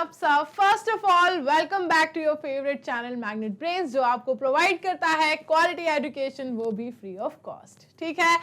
आप सब। First of all welcome back to your favourite channel Magnet Brains, जो आपको प्रोवाइड करता है क्वालिटी एजुकेशन, वो भी फ्री ऑफ कॉस्ट। ठीक है,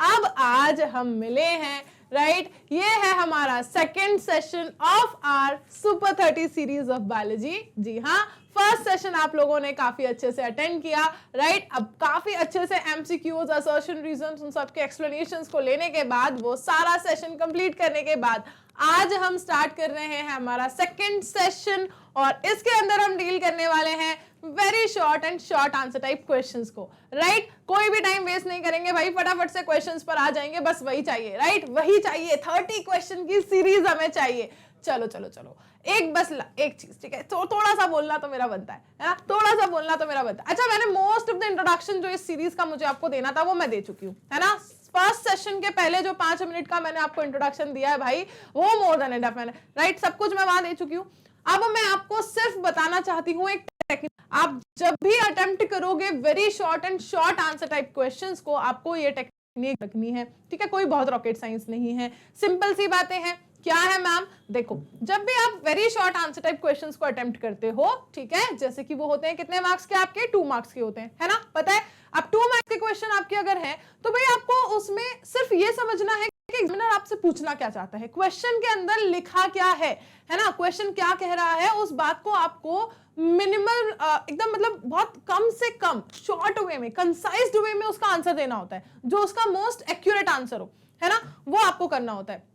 अब आज हम मिले हैं, राइट? ये है हमारा second session of our super 30 series of biology. जी हाँ, फर्स्ट सेशन आप लोगों ने काफी अच्छे से अटेंड किया, राइट? अब काफी अच्छे से एमसीक्यूज, असर्शन, रीजंस, उन सबके एक्सप्लेनेशंस को लेने के बाद, वो सारा सेशन कंप्लीट करने के बाद आज हम स्टार्ट कर रहे हैं हमारा सेकेंड सेशन, और इसके अंदर हम डील करने वाले हैं very short and short answer type questions को, राइट? कोई भी टाइम वेस्ट नहीं करेंगे भाई, फटाफट से क्वेश्चंस पर आ जाएंगे, बस वही चाहिए, राइट? वही चाहिए, 30 क्वेश्चन की सीरीज हमें चाहिए। चलो चलो चलो, एक चीज, ठीक है, थोड़ा सा बोलना तो मेरा बनता है ना, थोड़ा सा बोलना तो मेरा बनता है। अच्छा, मैंने मोस्ट ऑफ द इंट्रोडक्शन जो इस सीरीज का मुझे आपको देना था वो मैं दे चुकी हूँ, है ना? फर्स्ट सेशन के पहले जो 5 मिनट का मैंने आपको इंट्रोडक्शन दिया है भाई, वो मोर देन एनफ, मैंने, राइट? सब कुछ मैं वहां दे चुकी हूँ। अब मैं आपको सिर्फ बताना चाहती हूँ एक टेक्निक। आप जब भी अटेम्प्ट करोगे very short and short answer type questions को, आपको ये टेक्निक रखनी है, ठीक है? कोई बहुत रॉकेट साइंस नहीं है, सिंपल सी बातें हैं। क्या है मैम? देखो, जब भी आप very short answer type questions को अटेम्प्ट करते हो, ठीक है, जैसे कि वो होते हैं कितने मार्क्स के आपके? 2 मार्क्स के होते हैं, है ना? पता है? अब 2 मार्क्स के क्वेश्चन आपके अगर हैं, तो भाई आपको उसमें सिर्फ ये समझना है कि एग्जामिनर आपसे पूछना क्या चाहता है, क्वेश्चन के अंदर लिखा क्या है ना? क्वेश्चन क्या कह रहा है, उस बात को आपको मिनिमल, एकदम मतलब बहुत कम से कम शॉर्ट वे में, कंसाइज्ड वे में उसका आंसर देना होता है, जो उसका मोस्ट एक्यूरेट आंसर हो, है ना? वो आपको करना होता है।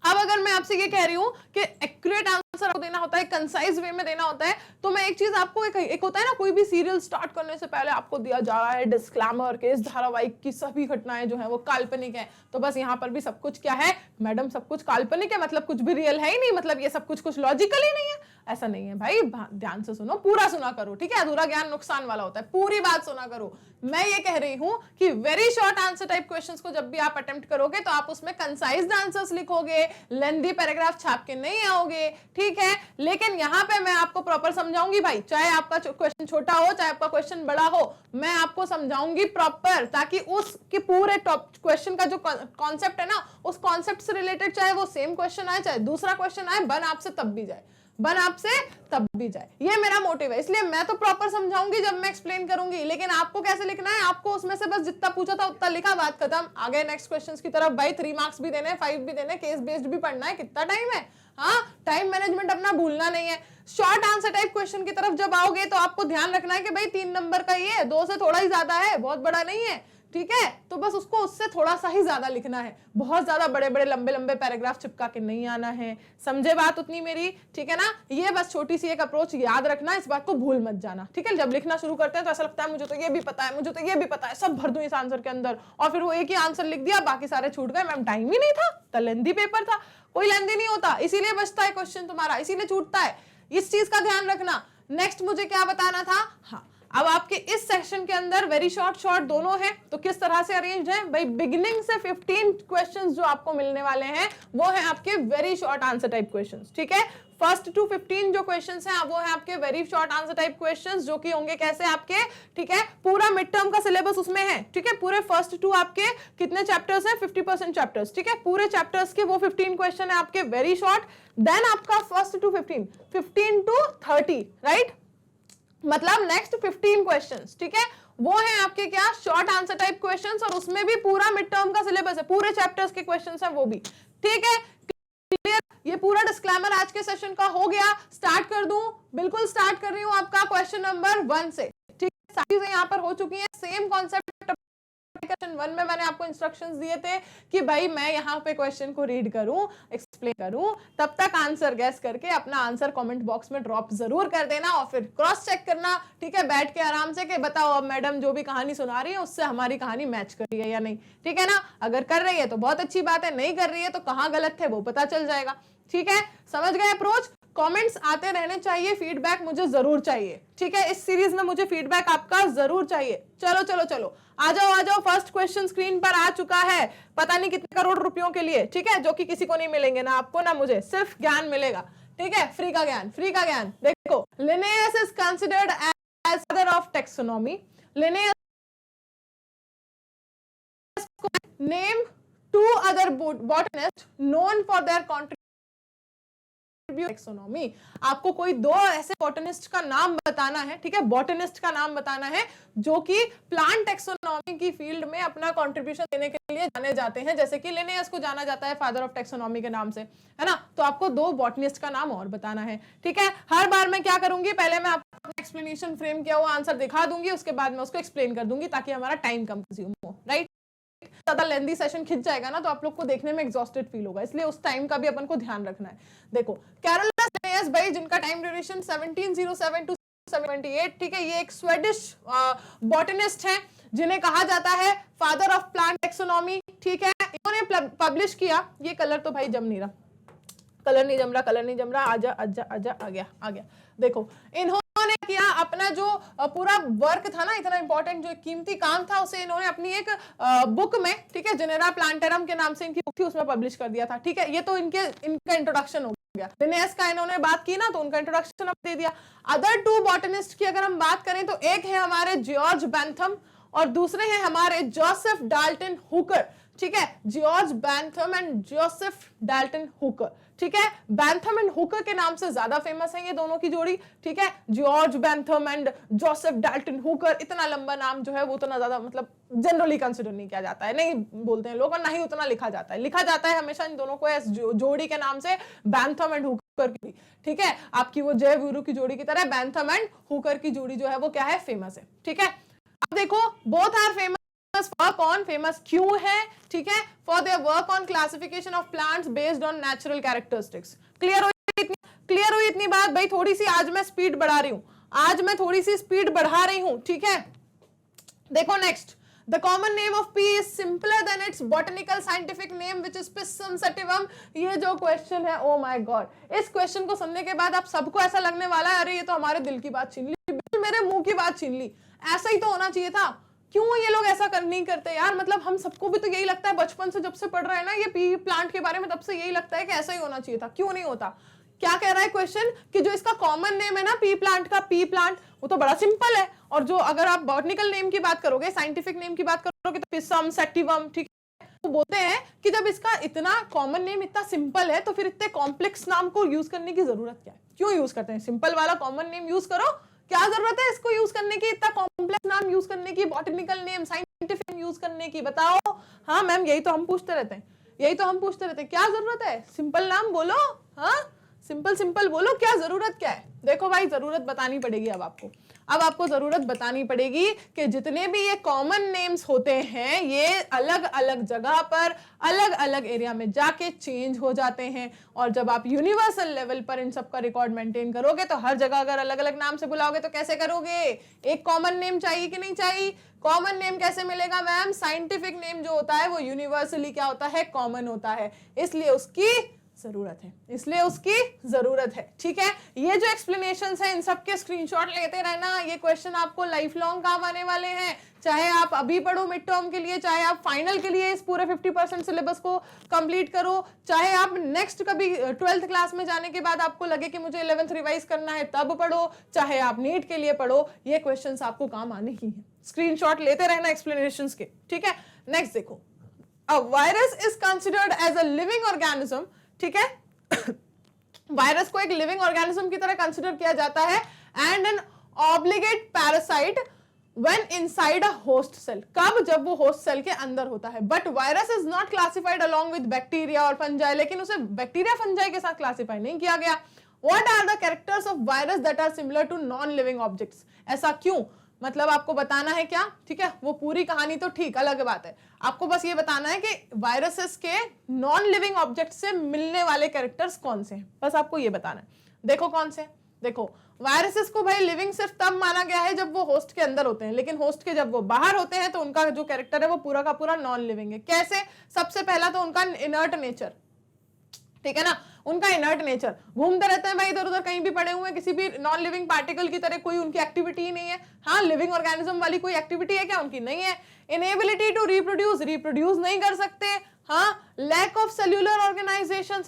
अब अगर मैं आपसे ये कह रही हूं कि एक्यूरेट आंसर देना होता है, कंसाइज वे में देना होता है, तो मैं एक चीज आपको, एक होता है ना, कोई भी सीरियल स्टार्ट करने से पहले आपको दिया जा रहा है डिस्क्लेमर कि इस धारावाहिक की सभी घटनाएं जो है वो काल्पनिक है। तो बस यहाँ पर भी सब कुछ क्या है मैडम? सब कुछ काल्पनिक है, मतलब कुछ भी रियल है ही नहीं, मतलब ये सब कुछ लॉजिकल ही नहीं है। ऐसा नहीं है भाई, ध्यान से सुनो, पूरा सुना करो, ठीक है? अधूरा ज्ञान नुकसान वाला होता है, पूरी बात सुना करो। मैं ये कह रही हूं कि very short answer type questions को जब भी आप अटेम्प्ट करोगे, तो आप उसमें कंसाइज्ड आंसर्स लिखोगे, लेंथी पैराग्राफ छाप के नहीं आओगे, ठीक है? लेकिन यहाँ पे मैं आपको प्रॉपर समझाऊंगी भाई, चाहे आपका क्वेश्चन छोटा हो, चाहे आपका क्वेश्चन बड़ा हो, मैं आपको समझाऊंगी प्रॉपर, ताकि उसके पूरे टॉप क्वेश्चन का जो कॉन्सेप्ट है ना, उस कॉन्सेप्ट से रिलेटेड चाहे वो सेम क्वेश्चन आए, चाहे दूसरा क्वेश्चन आए, बन आपसे तब भी जाए, बन आपसे तब भी जाए। ये मेरा मोटिव है, इसलिए मैं तो प्रॉपर समझाऊंगी जब मैं एक्सप्लेन करूंगी, लेकिन आपको कैसे लिखना है, आपको उसमें से बस जितना पूछा था उतना लिखा, बात खत्म, आगे नेक्स्ट क्वेश्चंस की तरफ। भाई 3 मार्क्स भी देने, 5 भी देने, केस बेस्ड भी पढ़ना है, कितना टाइम है? हाँ, टाइम मैनेजमेंट अपना भूलना नहीं है। शॉर्ट आंसर टाइप क्वेश्चन की तरफ जब आओगे, तो आपको ध्यान रखना है कि भाई 3 नंबर का ये 2 से थोड़ा ही ज्यादा है, बहुत बड़ा नहीं है, ठीक है? तो बस उसको उससे थोड़ा सा ही ज्यादा लिखना है, बहुत ज्यादा बड़े बड़े लंबे लंबे पैराग्राफ चिपका के नहीं आना है। समझे बात उतनी मेरी? ठीक है ना? ये बस छोटी सी एक अप्रोच याद रखना, इस बात को भूल मत जाना, ठीक है? जब लिखना शुरू करते हैं तो ऐसा लगता है मुझे तो ये भी पता है, मुझे तो ये भी पता है, सब भर दूं इस आंसर के अंदर, और फिर वो एक ही आंसर लिख दिया, बाकी सारे छूट गए। मैम टाइम ही नहीं था, लेंथी पेपर था। कोई लेंथी नहीं होता, इसीलिए बचता है क्वेश्चन तुम्हारा, इसीलिए छूटता है। इस चीज का ध्यान रखना। नेक्स्ट मुझे क्या बताना था? हाँ, अब आपके इस सेक्शन के अंदर वेरी शॉर्ट दोनों है, तो किस तरह से अरेंज है भाई? बिगिनिंग से 15 क्वेश्चंस जो आपको मिलने वाले हैं, वो है आपके very short answer type questions, ठीक है? फर्स्ट टू 15 जो क्वेश्चंस हैं, वो है आपके very short answer type questions, जो कि होंगे कैसे आपके, ठीक है? पूरा मिड टर्म का सिलेबस उसमें है, ठीक है? पूरे फर्स्ट 2 आपके कितने चैप्टर्स हैं? 50% चैप्टर्स, ठीक है? पूरे चैप्टर्स के वो 15 क्वेश्चन है आपके वेरी शॉर्ट। देन आपका फर्स्ट टू 15 टू 30, राइट? मतलब नेक्स्ट 15 क्वेश्चंस, ठीक है? वो है आपके क्या? शॉर्ट आंसर टाइप क्वेश्चंस, और उसमें भी पूरा मिड टर्म का सिलेबस है, पूरे चैप्टर्स के क्वेश्चंस हैं वो भी, ठीक है? क्लियर? ये पूरा डिस्क्लेमर आज के सेशन का हो गया। स्टार्ट कर दूं? बिल्कुल स्टार्ट कर रही हूं आपका क्वेश्चन नंबर 1 से, ठीक है? सारी चीजें यहां पर हो चुकी हैं, सेम कॉन्सेप्ट। क्वेश्चन 1 में मैंने आपको इंस्ट्रक्शंस दिए थे कि भाई मैं यहाँ पे क्वेश्चन को रीड करूं, एक्सप्लेन करूं, तब तक आंसर गैस करके अपना आंसर कमेंट बॉक्स में ड्रॉप जरूर कर देना, और फिर क्रॉस चेक करना, ठीक है? बैठ के आराम से, कि बताओ अब मैडम जो भी कहानी सुना रही है उससे हमारी कहानी मैच कर रही है या नहीं, ठीक है ना? अगर कर रही है तो बहुत अच्छी बात है, नहीं कर रही है तो कहाँ गलत थे वो पता चल जाएगा, ठीक है? समझ गए अप्रोच? कमेंट्स आते रहने चाहिए, फीडबैक मुझे जरूर चाहिए, ठीक है? इस सीरीज में मुझे फीडबैक आपका जरूर चाहिए। चलो चलो चलो, आ जाओ। फर्स्ट क्वेश्चन स्क्रीन पर आ चुका है, पता नहीं कितने करोड़ रुपयों के लिए, ठीक है? जो कि किसी को नहीं मिलेंगे, ना आपको ना मुझे, सिर्फ ज्ञान मिलेगा, ठीक है? फ्री का ज्ञान, फ्री का ज्ञान। देखो, Linnaeus is considered as father of taxonomy. Linnaeus name 2 other botanists known for their contribution taxonomy. आपको कोई दो ऐसे बॉटनिस्ट का नाम बताना है, ठीक है, बॉटनिस्ट का नाम बताना है जो कि प्लांट टेक्सोनॉमी की फील्ड में अपना कंट्रीब्यूशन देने के लिए जाने जाते हैं। जैसे कि लिनेयस को जाना जाता है फादर ऑफ टेक्सोनॉमी के नाम से, है ना। तो आपको दो बॉटनिस्ट का नाम और बताना है, ठीक है। हर बार मैं क्या करूंगी, पहले मैं आपको एक्सप्लेनेशन फ्रेम किया हुआ आंसर दिखा दूंगी, उसके बाद मैं उसको एक्सप्लेन कर दूंगी ताकि हमारा टाइम कम कंज्यूम हो, राइट। ज्यादा लेंथी सेशन खिंच जाएगा ना तो आप लोग को देखने में एग्जॉस्टेड फील होगा, इसलिए उस टाइम का भी अपन को ध्यान रखना है। देखो कैरोलस लिनेयस भाई, जिनका टाइम ड्यूरेशन 1707 टू 78, ठीक है, ये एक स्वीडिश बॉटनिस्ट हैं जिन्हें कहा जाता है फादर ऑफ प्लांट टेक्सोनॉमी, ठीक है। इन्होंने पब्लिश किया, ये कलर तो भाई जम नहीं रहा, कलर नहीं जम रहा, आजा आजा आजा, आ गया। देखो इन्होंने किया अपना जो पूरा वर्क था ना, इतना इंपॉर्टेंट जो कीमती काम था, उसे इन्होंने अपनी एक बुक में, ठीक है, जेनेरा प्लांटेरम के नाम से इनकी बुक थी, उसमें पब्लिश कर दिया था, ठीक है। ये तो इनका इंट्रोडक्शन हो गया। लिनेयस का इन्होंने बात की ना तो उनका इंट्रोडक्शन अब दे दिया। अदर टू बॉटनिस्ट की अगर हम बात करें तो एक है हमारे जॉर्ज बैंथम और दूसरे हैं हमारे जोसेफ डाल्टन हुकर, ठीक है। George Bentham and Joseph Dalton Hooker, ठीक है। बैंथम एंड हुकर के नाम से ज्यादा फेमस है ये दोनों की जोड़ी, ठीक है। George Bentham and Joseph Dalton Hooker, इतना लंबा नाम जो है वो उतना ज्यादा मतलब जनरली कंसिडर नहीं किया जाता है, नहीं बोलते हैं लोग, और ना ही उतना लिखा जाता है हमेशा इन दोनों को इस जोड़ी के नाम से, बैंथम एंड हुकर की, ठीक है। आपकी वो जय वीरू की जोड़ी की तरह बैंथम एंड हुकर की जोड़ी जो है वो क्या है, फेमस है, ठीक है। अब देखो both are famous work on, famous क्यों है, ठीक है, for their work on classification of plants based on natural characteristics. Clear हुई इतनी बात भाई। थोड़ी सी आज मैं स्पीड बढ़ा रही हूं, ठीक है। देखो next, the common name of pea is simpler than its botanical scientific name which is pisum sativum. ये जो क्वेश्चन है, ओ माय गॉड, इस क्वेश्चन को सुनने के बाद आप सबको ऐसा लगने वाला है अरे ये तो हमारे दिल की बात छीन ली, बिल्कुल मेरे मुंह की बात छीन ली, ऐसा ही तो होना चाहिए था। क्यों ये लोग ऐसा नहीं करते यार, मतलब हम सबको भी तो यही लगता है, बचपन से जब से पढ़ रहे हैं ना ये पी प्लांट के बारे में, तब से यही लगता है कि ऐसा ही होना चाहिए था, क्यों नहीं होता। क्या कह रहा है क्वेश्चन कि जो इसका कॉमन नेम है ना पी प्लांट का, पी प्लांट, वो तो बड़ा सिंपल है, और जो अगर आप बॉटनिकल नेम की बात करोगे, साइंटिफिक नेम की बात करोगे तो पिसम सटिवम, ठीक है। तो बोलते हैं कि जब इसका इतना कॉमन नेम इतना सिंपल है तो फिर इतने कॉम्प्लेक्स नाम को यूज करने की जरूरत क्या है, क्यों यूज करते हैं, सिंपल वाला कॉमन नेम यूज करो, क्या जरूरत है इसको यूज करने की, इतना कॉम्प्लेक्स नाम यूज करने की, बॉटनिकल नेम साइंटिफिक यूज करने की, बताओ। हाँ मैम, यही तो हम पूछते रहते हैं, क्या जरूरत है, सिंपल नाम बोलो, हाँ सिंपल बोलो, क्या जरूरत क्या है। देखो भाई जरूरत बतानी पड़ेगी अब आपको जरूरत बतानी पड़ेगी कि जितने भी ये कॉमन नेम्स होते हैं ये अलग अलग जगह पर अलग अलग एरिया में जाके चेंज हो जाते हैं, और जब आप यूनिवर्सल लेवल पर इन सबका रिकॉर्ड मेंटेन करोगे तो हर जगह अगर अलग अलग नाम से बुलाओगे तो कैसे करोगे, एक कॉमन नेम चाहिए कि नहीं चाहिए। कॉमन नेम कैसे मिलेगा मैम, साइंटिफिक नेम जो होता है वो यूनिवर्सली क्या होता है, कॉमन होता है, इसलिए उसकी जरूरत है, ठीक है। ये जो एक्सप्लेनेशंस है इन सब के स्क्रीनशॉट लेते रहना, ये क्वेश्चन आपको लाइफ लॉन्ग काम आने वाले हैं, चाहे आप अभी पढ़ो मिड टर्म के लिए, चाहे आप फाइनल के लिए इस पूरे 50% सिलेबस को कंप्लीट करो, चाहे आप नेक्स्ट कभी 12th क्लास में जाने के बाद आपको लगे कि मुझे 11th रिवाइज करना है तब पढ़ो, चाहे आप नीट के लिए पढ़ो, ये क्वेश्चंस आपको काम आने ही हैं। स्क्रीनशॉट लेते रहना एक्सप्लेनेशंस के, ठीक है। नेक्स्ट देखो, a virus is considered as a living organism, ठीक है। वायरस को एक लिविंग ऑर्गेनिज्म की तरह कंसिडर किया जाता है, and an obligate parasite when inside a host cell, कब, जब वो होस्ट सेल के अंदर होता है। But virus is not classified along with bacteria और फंजाई, लेकिन उसे बैक्टीरिया फंजाई के साथ क्लासिफाई नहीं किया गया। What are the characters of virus that are similar to non living objects, ऐसा क्यों, मतलब आपको बताना है क्या, ठीक है। वो पूरी कहानी तो ठीक अलग बात है, आपको बस ये बताना है कि वायरसेस के नॉन लिविंग ऑब्जेक्ट से मिलने वाले कैरेक्टर्स कौन से हैं, बस आपको ये बताना है। देखो कौन से, देखो वायरसेस को भाई लिविंग सिर्फ तब माना गया है जब वो होस्ट के अंदर होते हैं, लेकिन होस्ट के जब वो बाहर होते हैं तो उनका जो कैरेक्टर है वो पूरा का पूरा नॉन लिविंग है। कैसे, सबसे पहला तो उनका इनर्ट नेचर, ठीक है ना, उनका इनर्ट नेचर, घूमते रहते हैं भाई इधर उधर, कहीं भी पड़े हुए हैं, किसी भी नॉन लिविंग पार्टिकल की तरह कोई उनकी एक्टिविटी ही नहीं है। हाँ, लिविंग ऑर्गेनिज्म वाली कोई एक्टिविटी है क्या उनकी, नहीं है। इनेबिलिटी टू रिप्रोड्यूस नहीं कर सकते। हाँ, लैक ऑफ सेल्यूलर ऑर्गेनाइजेशन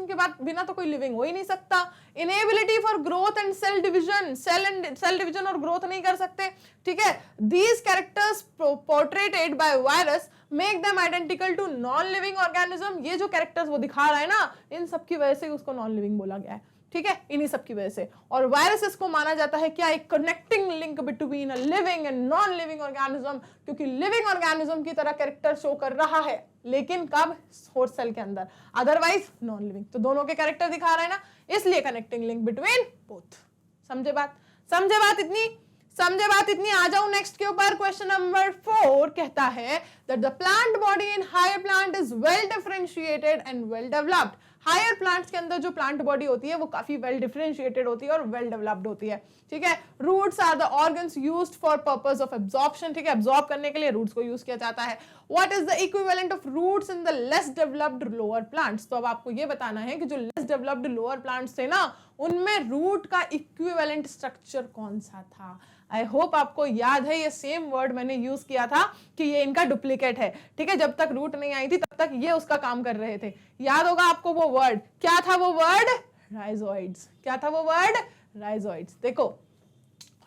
के बाद बिना तो कोई लिविंग हो ही नहीं सकता। Inability for growth and cell division और ग्रोथ नहीं कर सकते, ठीक है। These characters portrayed by virus make them identical to non living organism. ये जो कैरेक्टर्स वो दिखा रहा है ना, इन सब की वजह से उसको नॉन लिविंग बोला गया है, ठीक है, इन्हीं सब की वजह से। और वायरसेस को माना जाता है क्या, एक connecting link between a living and non living organism, क्योंकि लिविंग ऑर्गेनिज्म की तरह कैरेक्टर शो कर रहा है, लेकिन कब, होस्ट सेल के अंदर, अदरवाइज नॉन लिविंग। तो दोनों के कैरेक्टर दिखा रहा है ना, इसलिए कनेक्टिंग लिंक बिटवीन बोथ। समझे बात, समझे बात इतनी, समझे बात इतनी। आ जाओ नेक्स्ट के ऊपर। क्वेश्चन नंबर 4 कहता है that the plant body in higher plant is well differentiated and well developed. Higher plants के अंदर जो प्लांट बॉडी होती है वो काफी वेल डिफरेंशिएटेड होती है और वेल डेवलप्ड होती है, ठीक है। Roots are the organs used for purpose of absorption, ठीक है, एब्जॉर्ब करने के लिए रूट्स को यूज किया जाता है। What is the equivalent of roots in the less developed lower plants. तो अब आपको ये बताना है कि जो लेस डेवलप्ड लोअर प्लांट्स थे ना, उनमें रूट का इक्विवेलेंट स्ट्रक्चर कौन सा था। आई होप आपको याद है, ये सेम वर्ड मैंने यूज किया था कि ये इनका डुप्लीकेट है, ठीक है। जब तक रूट नहीं आई थी तब तक ये उसका काम कर रहे थे। याद होगा आपको वो वर्ड, क्या था वो वर्ड, राइजोइड्स। क्या था वो वर्ड, राइजोइड्स। देखो,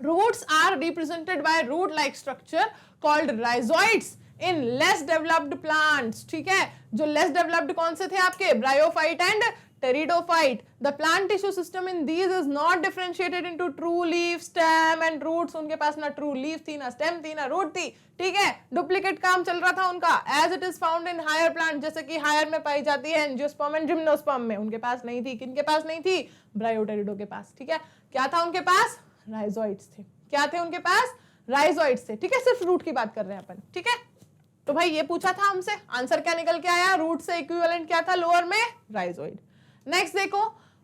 roots are represented by root like structure called rhizoids in less developed plants, ठीक है। जो लेस डेवलप्ड कौन से थे आपके, bryophyte and pteridophyte. The plant tissue system in these is not differentiated into true leaf, stem and roots। उनके पास ना true leaf थी, ना stem थी, ना root थी, ठीक है। डुप्लीकेट काम चल रहा था उनका। As it is found in higher plant, जैसे कि हायर में पाई जाती है एंजियोस्पर्म एंड जिम्नोस्पर्म में, उनके पास नहीं थी। किनके पास नहीं थी, ब्रायोटेरिडो के पास, ठीक है। क्या था उनके पास, राइजोइड्स थे। क्या थे उनके पास, राइजोइड्स थे, ठीक है। सिर्फ रूट की बात कर रहे हैं अपन, ठीक है। तो भाई ये पूछा था हमसे, आंसर क्या निकल के आया, रूट से इक्विवेलेंट क्या था लोअर में, राइजोइड। नेक्स्ट देखो,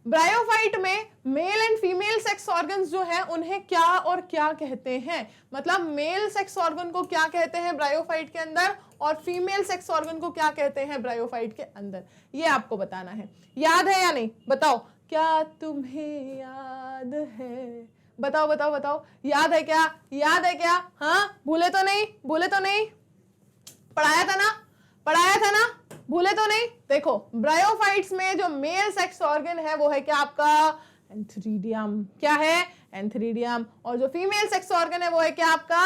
ब्रायोफाइट में mail and female sex organs जो है उन्हें क्या और क्या कहते हैं। मतलब मेल सेक्स ऑर्गन को क्या कहते हैं ब्रायोफाइट के अंदर, और फीमेल सेक्स ऑर्गन को क्या कहते हैं ब्रायोफाइट के अंदर, ये आपको बताना है। याद है या नहीं, बताओ, क्या तुम्हें याद है, बताओ बताओ बताओ, याद है क्या, याद है क्या, हाँ, भूले तो नहीं, भूले तो नहीं, पढ़ाया था ना, पढ़ाया था ना, भूले तो नहीं। देखो, ब्रायोफाइट्स में जो मेल सेक्स ऑर्गन है वो है क्या आपका, एंथ्रीडियम। क्या है, एंथ्रीडियम। और जो फीमेल सेक्स ऑर्गन है वो है क्या आपका,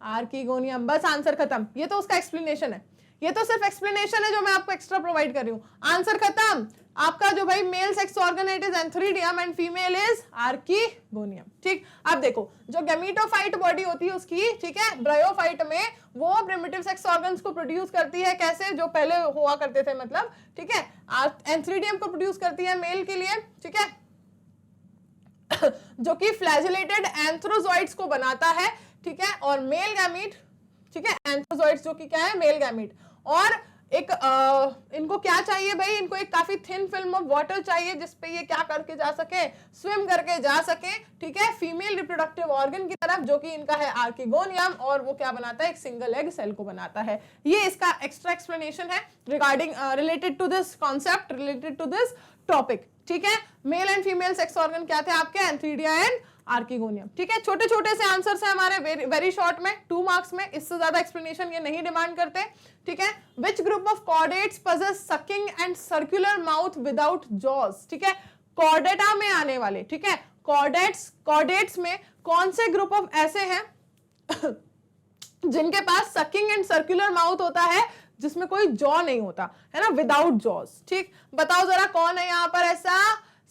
आर्किगोनियम। बस आंसर खत्म। ये तो उसका एक्सप्लेनेशन है, ये तो सिर्फ एक्सप्लेनेशन है जो मैं आपको एक्स्ट्रा प्रोवाइड कर रही हूँ। आंसर खत्म। आपका जो भाई male sex organ it is antheridium and female is archegonium, ठीक। अब देखो, जो गैमीटोफाइट बॉडी होती है उसकी, ठीक है, ब्रायोफाइट में वो प्रिमिटिव सेक्स ऑर्गन्स को प्रोड्यूस करती है, कैसे, जो पहले हुआ करते थे, मतलब, ठीक है। एंथ्रीडियम को प्रोड्यूस करती है मेल के लिए, ठीक है, जो कि फ्लैजिलेटेड एंथ्रोजॉइड्स को बनाता है, ठीक है। और मेल गैमीट, ठीक है, एंथ्रोजॉइड्स जो कि क्या है, मेल गैमीट। और एक इनको क्या चाहिए भाई, इनको एक काफी थिन फिल्म ऑफ वाटर चाहिए जिसपे ये क्या करके जा सके, स्विम करके जा सके, ठीक है, फीमेल रिप्रोडक्टिव ऑर्गन की तरफ, जो कि इनका है आर्किगोनियम। और वो क्या बनाता है, एक सिंगल एग सेल को बनाता है। ये इसका एक्स्ट्रा एक्सप्लेनेशन है regarding related to this concept, related to this topic, ठीक है। Male and female sex organ क्या थे आपके, एंथ्रीडिया एंड आर्किगोनियम, ठीक है। छोटे छोटे से आंसर्स हैं हमारे, वेरी शॉर्ट में, 2 मार्क्स में, इससे ज्यादा एक्सप्लेनेशन ये नहीं डिमांड करते, ठीक है। Which group of chordates possess sucking and circular mouth without jaws, ठीक है, कॉर्डेटा में आने वाले, ठीक है, कॉर्डेट्स में कौन से ग्रुप ऑफ ऐसे हैं जिनके पास सकिंग एंड सर्कुलर माउथ होता है, जिसमें कोई जॉ नहीं होता है ना, विदाउट जॉज, ठीक। बताओ जरा कौन है यहाँ पर ऐसा,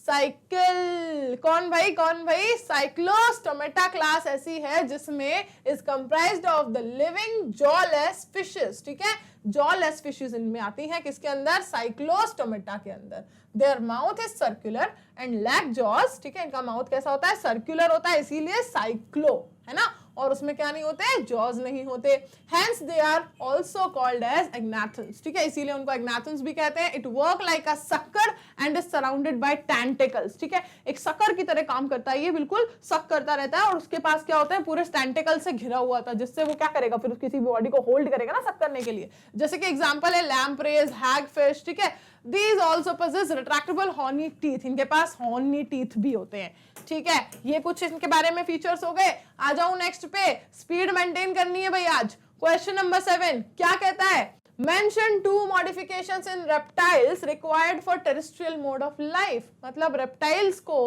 साइकिल। कौन भाई, कौन भाई, साइक्लोस्टोमेटा क्लास ऐसी है जिसमें is comprised of the living jawless fishes, ठीक है। जॉलेस फिशेस इनमें आती हैं, किसके अंदर, साइक्लोस्टोमेटा के अंदर। Their mouth is circular and lack jaws, ठीक है, इनका माउथ कैसा होता है, सर्कुलर होता है, इसीलिए साइक्लो, है ना। और उसमें क्या नहीं होते, जॉज नहीं होते। Hence they are also called as agnathans, ठीक है, इसीलिए उनको एग्नाथन्स भी कहते हैं। It work like a sucker and is surrounded by tentacles, ठीक है, एक सक्कर की तरह काम करता है, ये बिल्कुल सक करता रहता है। और उसके पास क्या होता है, पूरे टेंटिकल से घिरा हुआ था, जिससे वो क्या करेगा, फिर किसी बॉडी को होल्ड करेगा ना सक करने के लिए। जैसे कि एग्जांपल है लैम्प्रेज, हैगफिश, ठीक है। These also possess retractable horny teeth, इनके पास horny teeth भी होते हैं, ठीक है। ये कुछ इनके बारे में फीचर्स हो गए। आ जाऊं नेक्स्ट पे, स्पीड मेंटेन करनी है भाई आज। क्वेश्चन नंबर 7 क्या कहता है, mention 2 modifications in reptiles required for terrestrial mode of life. मतलब रेप्टाइल्स को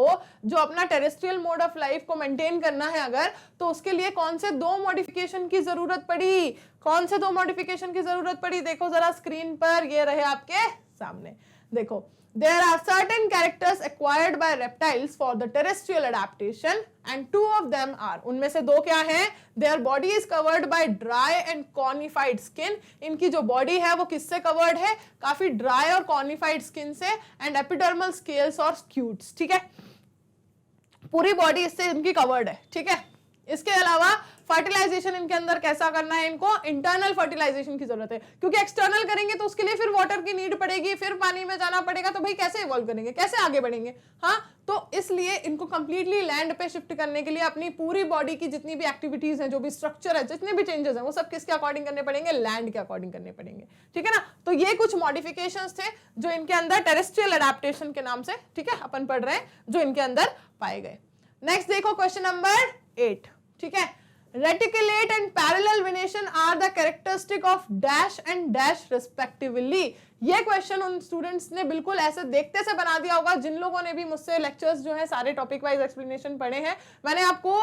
जो अपना टेरेस्ट्रियल मोड ऑफ लाइफ को मेंटेन करना है अगर, तो उसके लिए कौन से 2 मॉडिफिकेशन की जरूरत पड़ी? कौन से 2 मॉडिफिकेशन की जरूरत पड़ी? देखो जरा स्क्रीन पर, ये रहे आपके सामने। देखो, there are certain characters acquired by reptiles for the terrestrial adaptation and 2 of them are, उनमें से 2 क्या हैं? Their body is covered by dry and conified skin। इनकी जो बॉडी है वो किससे कवर्ड है? काफी ड्राई और कॉनिफाइड स्किन से, एंड एपिडर्मल स्केल्स और स्क्यूट्स। ठीक है, पूरी बॉडी इससे इनकी कवर्ड है। ठीक है, इसके अलावा फर्टिलाइजेशन इनके अंदर कैसा करना है? इनको इंटरनल फर्टिलाइजेशन की जरूरत है, क्योंकि एक्सटर्नल करेंगे तो उसके लिए फिर वाटर की नीड पड़ेगी, फिर पानी में जाना पड़ेगा, तो भाई कैसे इवॉल्व करेंगे, कैसे आगे बढ़ेंगे? हाँ, तो इसलिए इनको कंप्लीटली लैंड पे शिफ्ट करने के लिए अपनी पूरी बॉडी की जितनी भी एक्टिविटीज हैं, जो भी स्ट्रक्चर है, जितने भी चेंजेस हैं, वो सब किसके अकॉर्डिंग करने पड़ेंगे? लैंड के अकॉर्डिंग करने पड़ेंगे। ठीक है ना, तो ये कुछ मॉडिफिकेशंस थे जो इनके अंदर टेरेस्ट्रियल एडेप्टेशन के नाम से, ठीक है, अपन पढ़ रहे हैं, जो इनके अंदर पाए गए। नेक्स्ट देखो क्वेश्चन नंबर 8। ठीक है, reticulate and parallel venation are the characteristic of dash and dash respectively. ये क्वेश्चन उन स्टूडेंट्स ने बिल्कुल ऐसे देखते से बना दिया होगा जिन लोगों ने भी मुझसे लेक्चर्स जो है सारे टॉपिक वाइज एक्सप्लेनेशन पढ़े हैं। मैंने आपको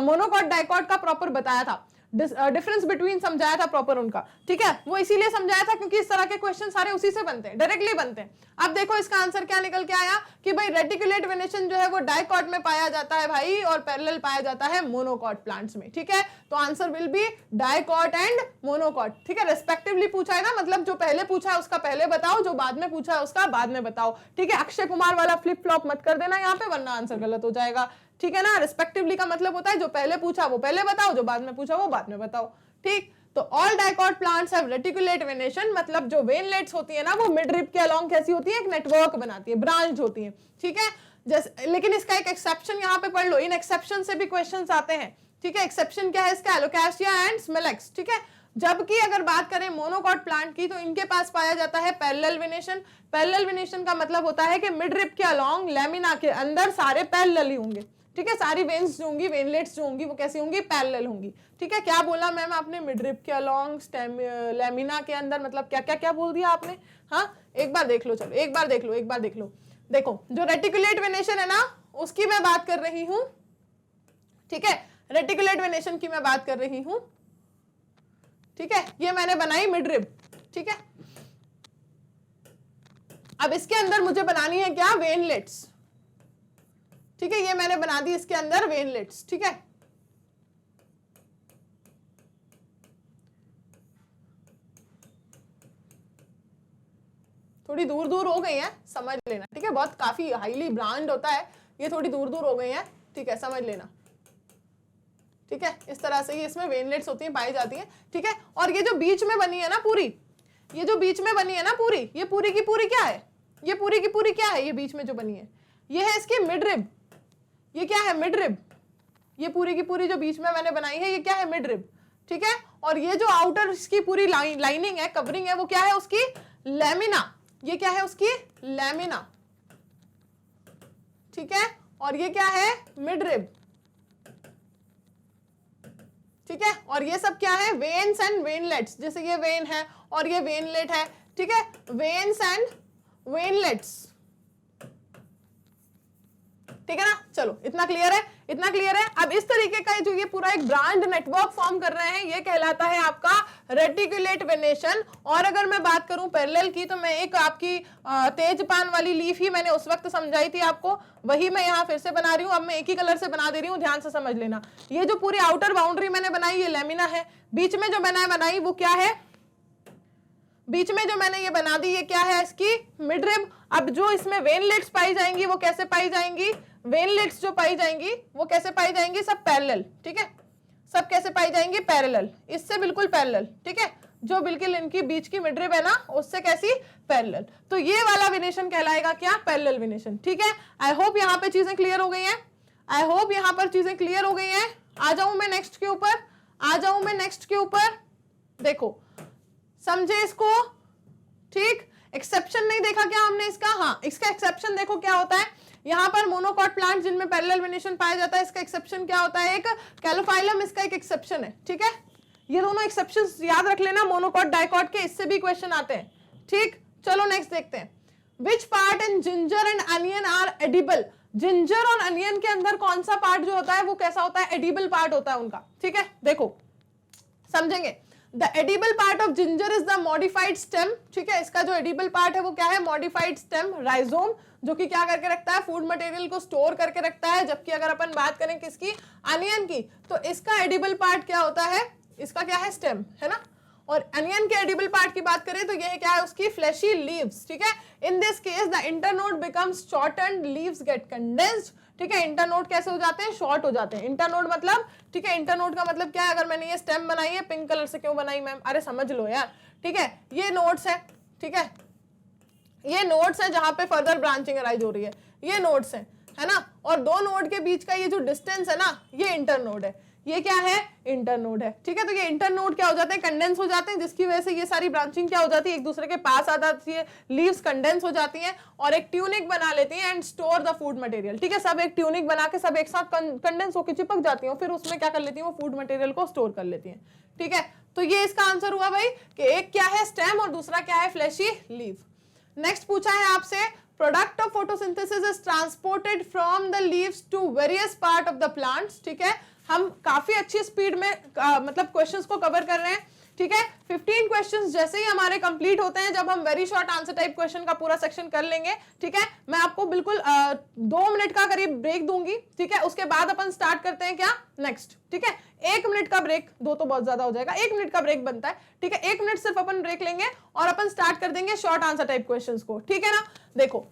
मोनोकॉट डाइकॉट का प्रॉपर बताया था, डिफरेंस बिटवीन समझाया था प्रॉपर उनका। ठीक है, वो इसीलिए समझाया था क्योंकि इस तरह के क्वेश्चन सारे उसी से बनते हैं, डायरेक्टली बनते हैं। अब देखो इसका आंसर क्या निकल के आया कि भाई रेटिकुलेट वेनेशन जो है वो डाइकॉट में पाया जाता है भाई, और पैरेलल पाया जाता है मोनोकॉट प्लांट्स में। ठीक है, तो answer will be dicot and monocot. ठीक है, रेस्पेक्टिवली पूछा है ना, मतलब जो पहले पूछा है उसका पहले बताओ, जो बाद में पूछा है उसका बाद में बताओ। ठीक है, अक्षय कुमार वाला फ्लिप फ्लॉप मत कर देना यहाँ पे, वरना आंसर गलत हो जाएगा। ठीक है ना, रिस्पेक्टिवली का मतलब होता है जो पहले पूछा वो पहले बताओ, जो बाद में पूछा वो बाद में बताओ। ठीक, तो all dicot plants have reticulate venation, मतलब जो वेनलेट्स होती है ना वो मिड रिब के अलोंग कैसी होती है? एक नेटवर्क बनाती है, ब्रांच होती है। ठीक है, जैसे, लेकिन इसका एक एक्सेप्शन यहाँ पे पढ़ लो, इन एक्सेप्शन से भी क्वेश्चंस आते हैं। ठीक है, एक्सेप्शन क्या है इसका? एलोकासिया एंड स्मेलेक्स। ठीक है, जबकि अगर बात करें मोनोकॉट प्लांट की, तो इनके पास पाया जाता है पैरेलल वेनेशन। पैरेलल वेनेशन का मतलब होता है कि मिड रिब के अलोंग लेमिना के अंदर सारे पैरेलल ही होंगे। ठीक है, सारी वेन्स जो होंगी, वेनलेट्स जो होंगी, वो कैसी होंगी? पैरेलल होंगी। ठीक है, क्या बोला मैम आपने? मिड रिब के अलोंग, लेमिना के अंदर, मतलब क्या क्या क्या बोल दिया आपने? हाँ, एक बार देख लो, चलो एक बार देख लो, एक बार देख लो। देखो, जो रेटिकुलेट वेनेशन है ना, उसकी मैं बात कर रही हूं। ठीक है, रेटिकुलेट वेनेशन की मैं बात कर रही हूं। ठीक है, ये मैंने बनाई मिड रिब। ठीक है, अब इसके अंदर मुझे बनानी है क्या? वेनलेट्स। ठीक है, ये मैंने बना दी इसके अंदर वेनलेट्स। ठीक है, थोड़ी दूर दूर हो गई है, समझ लेना। ठीक है, बहुत काफी हाईली ब्रांड होता है, ये थोड़ी दूर दूर हो गई है। ठीक है, समझ लेना। ठीक है, इस तरह से ये इसमें वेनलेट्स होती हैं, पाई जाती हैं। ठीक है, और ये जो बीच में बनी है ना पूरी, ये जो बीच में बनी है ना पूरी, ये पूरी की पूरी क्या है? ये पूरी की पूरी क्या है? ये बीच में जो बनी है, ये है इसकी मिड रिब। ये क्या है? Mid rib. ये पूरी की पूरी जो बीच में मैंने बनाई है, ये क्या है? Mid rib. ठीक है, और ये जो आउटर इसकी पूरी लाइनिंग है, कवरिंग है, वो क्या है? उसकी लेमिना। ये क्या है? उसकी लेमिना। ठीक है, और ये क्या है? Mid rib. ठीक है, और ये सब क्या है? Veins and veinlets. जैसे ये वेन है और ये वेनलेट है। ठीक है, वेन्स एंड वेनलेट्स। ठीक है ना, चलो इतना क्लियर है, इतना क्लियर है। अब इस तरीके का जो ये पूरा एक ब्रांड नेटवर्क फॉर्म कर रहे हैं, ये कहलाता है आपका रेटिकुलेट वेनेशन। और अगर मैं बात करूं पैरेलल की, तो मैं एक आपकी तेजपान वाली लीफ ही मैंने उस वक्त समझाई थी आपको, वही मैं यहाँ फिर से बना रही हूँ। अब मैं एक ही कलर से बना दे रही हूँ, ध्यान से समझ लेना। ये जो पूरी आउटर बाउंड्री मैंने बनाई, ये लेमिना है। बीच में जो मैंने बनाई वो क्या है? बीच में जो मैंने ये बना दी, ये क्या है? इसकी मिड रिब। अब जो इसमें वेनलेट्स पाई जाएंगी वो कैसे पाई जाएंगी? वेनलेट्स जो पाई जाएंगी वो कैसे पाई जाएंगी? सब पैरेलल। ठीक है, सब कैसे पाई जाएंगी? पैरेलल, इससे बिल्कुल पैरेलल। ठीक है, जो बिल्कुल इनकी बीच की मिड रिब है ना, उससे कैसी? पैरेलल। तो ये वाला वेनेशन कहलाएगा क्या? Parallel venation. ठीक है, आई होप यहाँ पे चीजें क्लियर हो गई हैं। आई होप यहाँ पर चीजें क्लियर हो गई हैं। आ जाऊं मैं नेक्स्ट के ऊपर, आ जाऊं मैं नेक्स्ट के ऊपर। देखो, समझे इसको? ठीक, एक्सेप्शन नहीं देखा क्या हमने इसका? हाँ, इसका एक्सेप्शन देखो क्या होता है। यहाँ पर मोनोकॉट प्लांट जिनमें पैरेलल वेनेशन पाया जाता है, इसका एक्सेप्शन क्या होता है? एक कैलोफाइलम इसका एक एक्सेप्शन है। ठीक है, ये दोनों एक्सेप्शंस याद रख लेना मोनोकॉट डाइकॉट के, इससे भी क्वेश्चन आते हैं। ठीक, चलो नेक्स्ट देखते हैं। Which part in ginger and onion are edible? Ginger और अनियन के अंदर कौन सा पार्ट जो होता है वो कैसा होता है? एडिबल पार्ट होता है उनका। ठीक है, देखो समझेंगे। The edible part of ginger is the modified stem. ठीक है, इसका जो एडिबल पार्ट है वो क्या है? मॉडिफाइड स्टेम, राइजोम, जो कि क्या करके रखता है? फूड मटेरियल को स्टोर करके रखता है। जबकि अगर अपन बात करें किसकी? अनियन की, तो इसका एडिबल पार्ट क्या होता है? इसका क्या है? स्टेम, है ना। और अनियन के एडिबल पार्ट की बात करें तो ये क्या है? उसकी फ्लैशी लीव्स। ठीक है, in this case the internode becomes shortened, leaves gate condensed. ठीक है, इंटरनोड कैसे हो जाते हैं? शॉर्ट हो जाते हैं। इंटरनोड मतलब, ठीक है, इंटरनोड का मतलब क्या है? अगर मैंने ये स्टेम बनाई है, पिंक कलर से क्यों बनाई मैम? अरे समझ लो यार। ठीक है, ये नोड्स है। ठीक है, ये नोड्स है जहां पे फर्दर ब्रांचिंग अराइज हो रही है, ये नोड्स है ना। और दो नोड के बीच का ये जो डिस्टेंस है ना, ये इंटरनोड है। ये क्या है? इंटरनोड है। ठीक है, तो ये इंटरनोड क्या हो जाते हैं? कंडेंस हो जाते हैं, जिसकी वजह से ये सारी ब्रांचिंग क्या हो जाती है? एक दूसरे के पास आ जाती है, लीव्स कंडेंस हो जाती हैं और एक ट्यूनिक बना लेती हैं and store the food material. ठीक है, सब एक ट्यूनिक बना के सब एक साथ कंडेंस होकर चिपक जाती हैं, फिर उसमें क्या कर लेती हैं? वो फूड मटेरियल को स्टोर कर लेती हैं। ठीक है, तो ये इसका आंसर हुआ भाई कि एक क्या है? स्टेम, और दूसरा क्या है? Flashy leave. नेक्स्ट पूछा है आपसे, product of photosynthesis is transported from the leaves to various part of the plants. ठीक है, हम काफी अच्छी स्पीड में मतलब क्वेश्चंस को कवर कर रहे हैं। ठीक है, 15 क्वेश्चंस जैसे ही हमारे कंप्लीट होते हैं, जब हम very short answer type question का पूरा सेक्शन कर लेंगे, ठीक है, मैं आपको बिल्कुल 2 मिनट का करीब ब्रेक दूंगी। ठीक है, उसके बाद अपन स्टार्ट करते हैं क्या? नेक्स्ट। ठीक है, 1 मिनट का ब्रेक, 2 तो बहुत ज्यादा हो जाएगा, 1 मिनट का ब्रेक बनता है। ठीक है, 1 मिनट सिर्फ अपन ब्रेक लेंगे और अपन स्टार्ट कर देंगे शॉर्ट आंसर टाइप क्वेश्चंस को। ठीक है ना, देखो,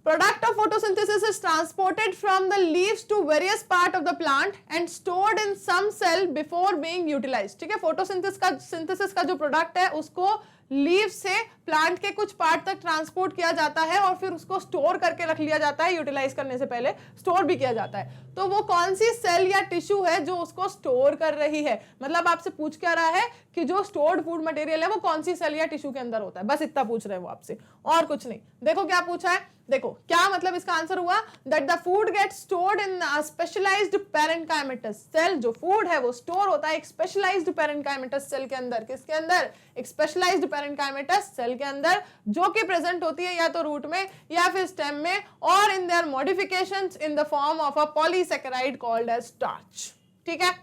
product of photosynthesis is transported from the leaves to various part of the plant and stored in some cell before being utilized। ठीक है, फोटोसिंथेसिस का जो प्रोडक्ट है उसको लीव से प्लांट के कुछ पार्ट तक ट्रांसपोर्ट किया जाता है और फिर उसको स्टोर करके रख लिया जाता है। यूटिलाइज करने से पहले स्टोर भी किया जाता है। तो वो कौन सी सेल या टिश्यू है जो उसको स्टोर कर रही है? मतलब आपसे पूछ क्या रहा है कि जो स्टोर्ड फूड मटेरियल है वो कौन सी सेल या टिश्यू के अंदर होता है, बस इतना पूछ रहे हैं वो आपसे, और कुछ नहीं। देखो क्या पूछा है, देखो क्या मतलब इसका आंसर हुआ, that the food gets stored in specialised parenchymatous cell. जो फूड है वो स्टोर होता है एक स्पेशलाइज्ड पैरेन्काइमेटस सेल के अंदर। किसके अंदर? एक स्पेशलाइज्ड पैरेन्काइमेटस सेल के अंदर, जो कि प्रेजेंट होती है या तो रूट में या फिर स्टेम में, और in their modifications in the form of a polysaccharide called as starch. ठीक है,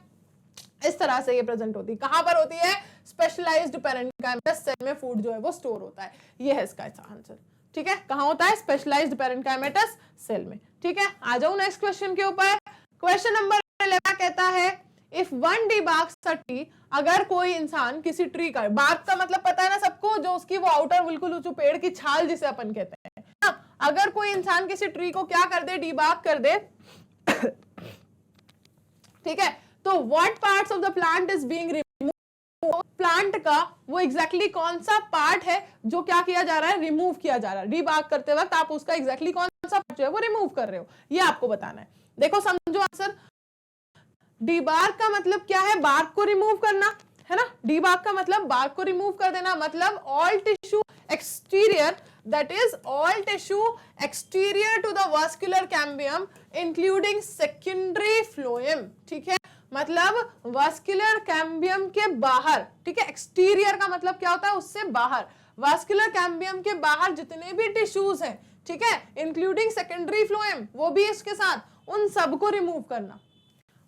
इस तरह से ये प्रेजेंट होती है। कहां पर होती है? स्पेशलाइज्ड पैरेन्काइमेटस सेल में फूड जो है वो स्टोर होता है। ये है इसका आंसर। ठीक है, कहां होता है? स्पेशलाइज्ड पैरेन्काइमेटस सेल में। ठीक है, आ जाओ नेक्स्ट क्वेश्चन के ऊपर। क्वेश्चन नंबर 11 कहता है, if one debarks a tree, अगर कोई इंसान किसी ट्री का, बार्क का मतलब पता है ना सबको, जो उसकी वो आउटर बिल्कुल जो पेड़ की छाल जिसे अपन कहते हैं ना, अगर कोई इंसान किसी ट्री को क्या कर दे? डिबार्क कर दे। ठीक है, तो what parts of the plant is being remove? Plant का वो एग्जैक्टली कौन सा पार्ट है जो क्या किया जा रहा है? रिमूव किया जा रहा है। डिबार्क करते वक्त आप उसका एग्जैक्टली कौन सा पार्ट जो है वो रिमूव कर रहे हो, ये आपको बताना है। देखो समझो आंसर। डिबार्क का मतलब क्या है? बार्क को रिमूव करना, है ना। डिबार्क का मतलब बार्क को रिमूव कर देना, मतलब all tissue exterior, that is all tissue exterior to the vascular cambium including secondary phloem. ठीक है, मतलब वास्कुलर कैम्बियम के बाहर। ठीक है, एक्सटीरियर का मतलब क्या होता है? उससे बाहर। वास्कुलर कैम्बियम के बाहर जितने भी टिश्यूज हैं, ठीक है, इंक्लूडिंग सेकेंडरी फ्लोएम, वो भी इसके साथ, उन सबको रिमूव करना।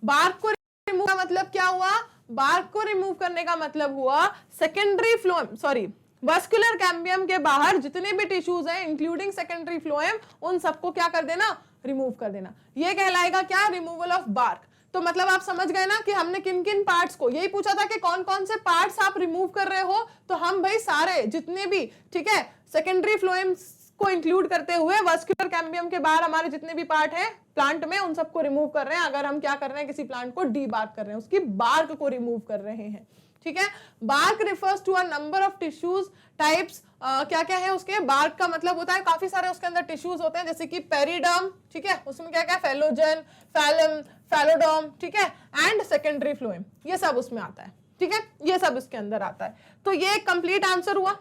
बार्क को रिमूव का मतलब क्या हुआ? बार्क को रिमूव करने का मतलब हुआ secondary phloem, sorry, vascular cambium के बाहर जितने भी टिश्यूज हैं इंक्लूडिंग सेकेंडरी फ्लोएम, उन सबको क्या कर देना? रिमूव कर देना। ये कहलाएगा क्या? Removal of bark. तो मतलब आप समझ गए ना कि हमने किन किन पार्ट्स को, यही पूछा था कि कौन कौन से पार्ट्स आप रिमूव कर रहे हो, तो हम भाई सारे जितने भी, ठीक है, सेकेंडरी फ्लोएम को इंक्लूड करते हुए वास्कुलर कैम्बियम के बाहर हमारे जितने भी पार्ट हैं प्लांट में, उन सबको रिमूव कर रहे हैं। अगर हम क्या कर रहे हैं? किसी प्लांट को डीबार्क कर रहे हैं, उसकी बार्क को रिमूव कर रहे हैं। ठीक है, bark refers to a number of tissues types. क्या क्या है उसके? बार्क का मतलब होता है काफी सारे उसके अंदर टिश्यूज होते हैं, जैसे कि पेरिडर्म, ठीक है, उसमें क्या क्या? फेलोजन, फैलम, फैलोडर्म, ठीक है, एंड सेकेंडरी फ्लोएम, ये सब उसमें आता है। ठीक है, ये सब इसके अंदर आता है। तो ये एक कंप्लीट आंसर हुआ,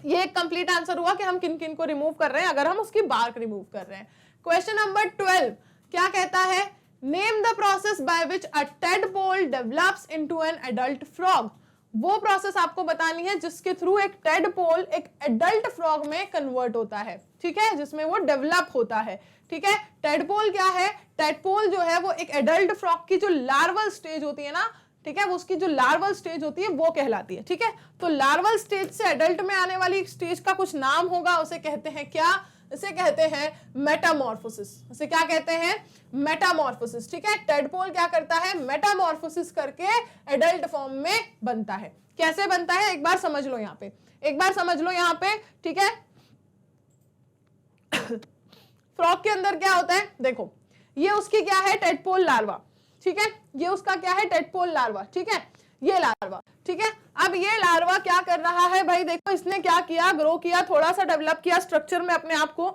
ये एक कंप्लीट आंसर हुआ कि हम किन किन को रिमूव कर रहे हैं अगर हम उसकी बार्क रिमूव कर रहे हैं। क्वेश्चन नंबर 12 क्या कहता है? Name the process by which a tadpole develops into an adult frog. वो प्रोसेस आपको बतानी है जिसके थ्रू एक टेडपोल एक एडल्ट फ्रॉग में कन्वर्ट होता है, ठीक है, जिसमें वो डेवलप होता है, ठीक है। टेडपोल क्या है? टेडपोल जो है वो एक एडल्ट फ्रॉग की जो लार्वल स्टेज होती है ना, ठीक है, वो उसकी जो लार्वल स्टेज होती है वो कहलाती है, ठीक है। तो लार्वल स्टेज से एडल्ट में आने वाली स्टेज का कुछ नाम होगा, उसे कहते हैं क्या? इसे कहते हैं मेटामॉर्फोसिस। इसे क्या कहते हैं? मेटामॉर्फोसिस, ठीक है। टेडपोल क्या करता है? मेटामॉर्फोसिस करके एडल्ट फॉर्म में बनता है। कैसे बनता है एक बार समझ लो यहाँ पे, एक बार समझ लो यहाँ पे, ठीक है। फ्रॉग के अंदर क्या होता है? देखो, ये उसकी क्या है? टेडपोल लार्वा, ठीक है। ये उसका क्या है? टेडपोल लार्वा, ठीक है, ये लार्वा, ठीक है। अब ये लार्वा क्या कर रहा है भाई? देखो, इसने क्या किया? ग्रो किया, थोड़ा सा डेवलप किया स्ट्रक्चर में अपने आप को,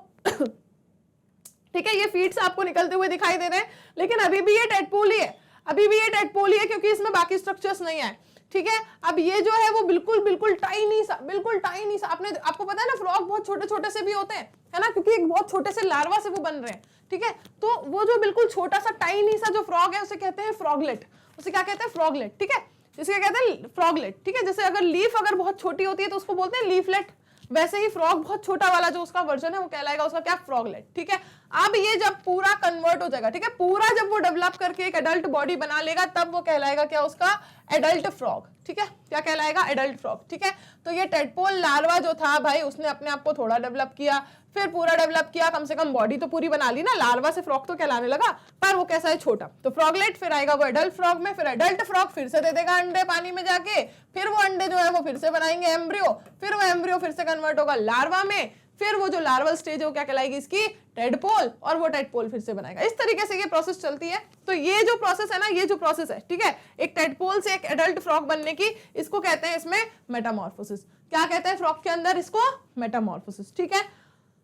ठीक है। ये फीट से आपको निकलते हुए दिखाई दे रहे हैं, लेकिन अभी भी ये टेडपोल ही है, अभी भी ये टेडपोल ही है, क्योंकि इसमें बाकी स्ट्रक्चर्स नहीं है, ठीक है। अब ये जो है वो बिल्कुल बिल्कुल टाइनी सा, बिल्कुल टाइनी सा, आपको पता है ना, फ्रॉग बहुत छोटे छोटे से भी होते हैं, है ना, क्योंकि एक बहुत छोटे से लार्वा से वो बन रहे हैं, ठीक है। तो वो जो बिल्कुल छोटा सा टाइनी सा जो फ्रॉग है उसे कहते हैं फ्रॉगलेट। उसे क्या कहते हैं? फ्रॉगलेट, ठीक है। जिसे कहते हैं फ्रॉगलेट, ठीक है। जैसे अगर लीफ अगर बहुत छोटी होती है तो उसको बोलते हैं लीफलेट, वैसे ही फ्रॉग बहुत छोटा वाला जो उसका वर्जन है वो कहलाएगा उसका क्या? फ्रॉगलेट, ठीक है। अब ये जब पूरा कन्वर्ट हो जाएगा, ठीक है, पूरा जब वो डेवलप करके एक एडल्ट बॉडी बना लेगा, तब वो कहलाएगा क्या? उसका एडल्ट फ्रॉग, ठीक है। क्या कहलाएगा? एडल्ट फ्रॉग, ठीक है। तो ये टेडपोल लार्वा जो था भाई, उसने अपने आप को थोड़ा डेवलप किया, फिर पूरा डेवलप किया, कम से कम बॉडी तो पूरी बना ली ना, लार्वा से फ्रॉग तो कहलाने लगा, पर वो कैसा है? छोटा। तो फ्रॉगलेट, फिर आएगा वो एडल्ट फ्रॉग में, फिर एडल्ट फ्रॉग फिर से दे देगा अंडे पानी में जाके, फिर वो अंडे जो है वो फिर से बनाएंगे एम्ब्रियो, फिर वो एम्ब्रियो फिर से कन्वर्ट होगा लार्वा में, फिर वो जो लार्वल स्टेज है वो क्या कहलाएगी? इसकी टेडपोल, और वो टेडपोल फिर से बनाएगा। इस तरीके से ये प्रोसेस चलती है। तो ये जो प्रोसेस है ना, ये जो प्रोसेस है, ठीक है, एक टेडपोल से एक एडल्ट फ्रॉग बनने की, इसको कहते हैं इसमें मेटामॉर्फोसिस। क्या कहते हैं फ्रॉग के अंदर? इसको मेटामॉर्फोसिस, ठीक है।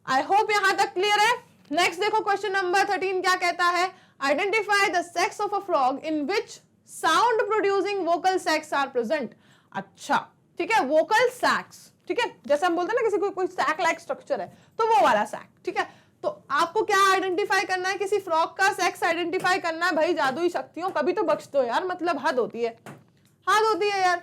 आई होप यहां तक क्लियर है। नेक्स्ट देखो, क्वेश्चन नंबर 13 क्या कहता है? Identify the sex of a frog in which sound producing vocal sacs are present. अच्छा, ठीक है, वोकल सैक्स, ठीक है, जैसे हम बोलते हैं ना किसी को कोई सैक लाइक स्ट्रक्चर है, तो वो वाला सैक, ठीक है। तो आपको क्या आइडेंटिफाई करना है? किसी फ्रॉग का सेक्स आइडेंटिफाई करना है। भाई जादुई शक्तियों, कभी तो बख्श दो यार, मतलब हद होती है, हद होती है यार,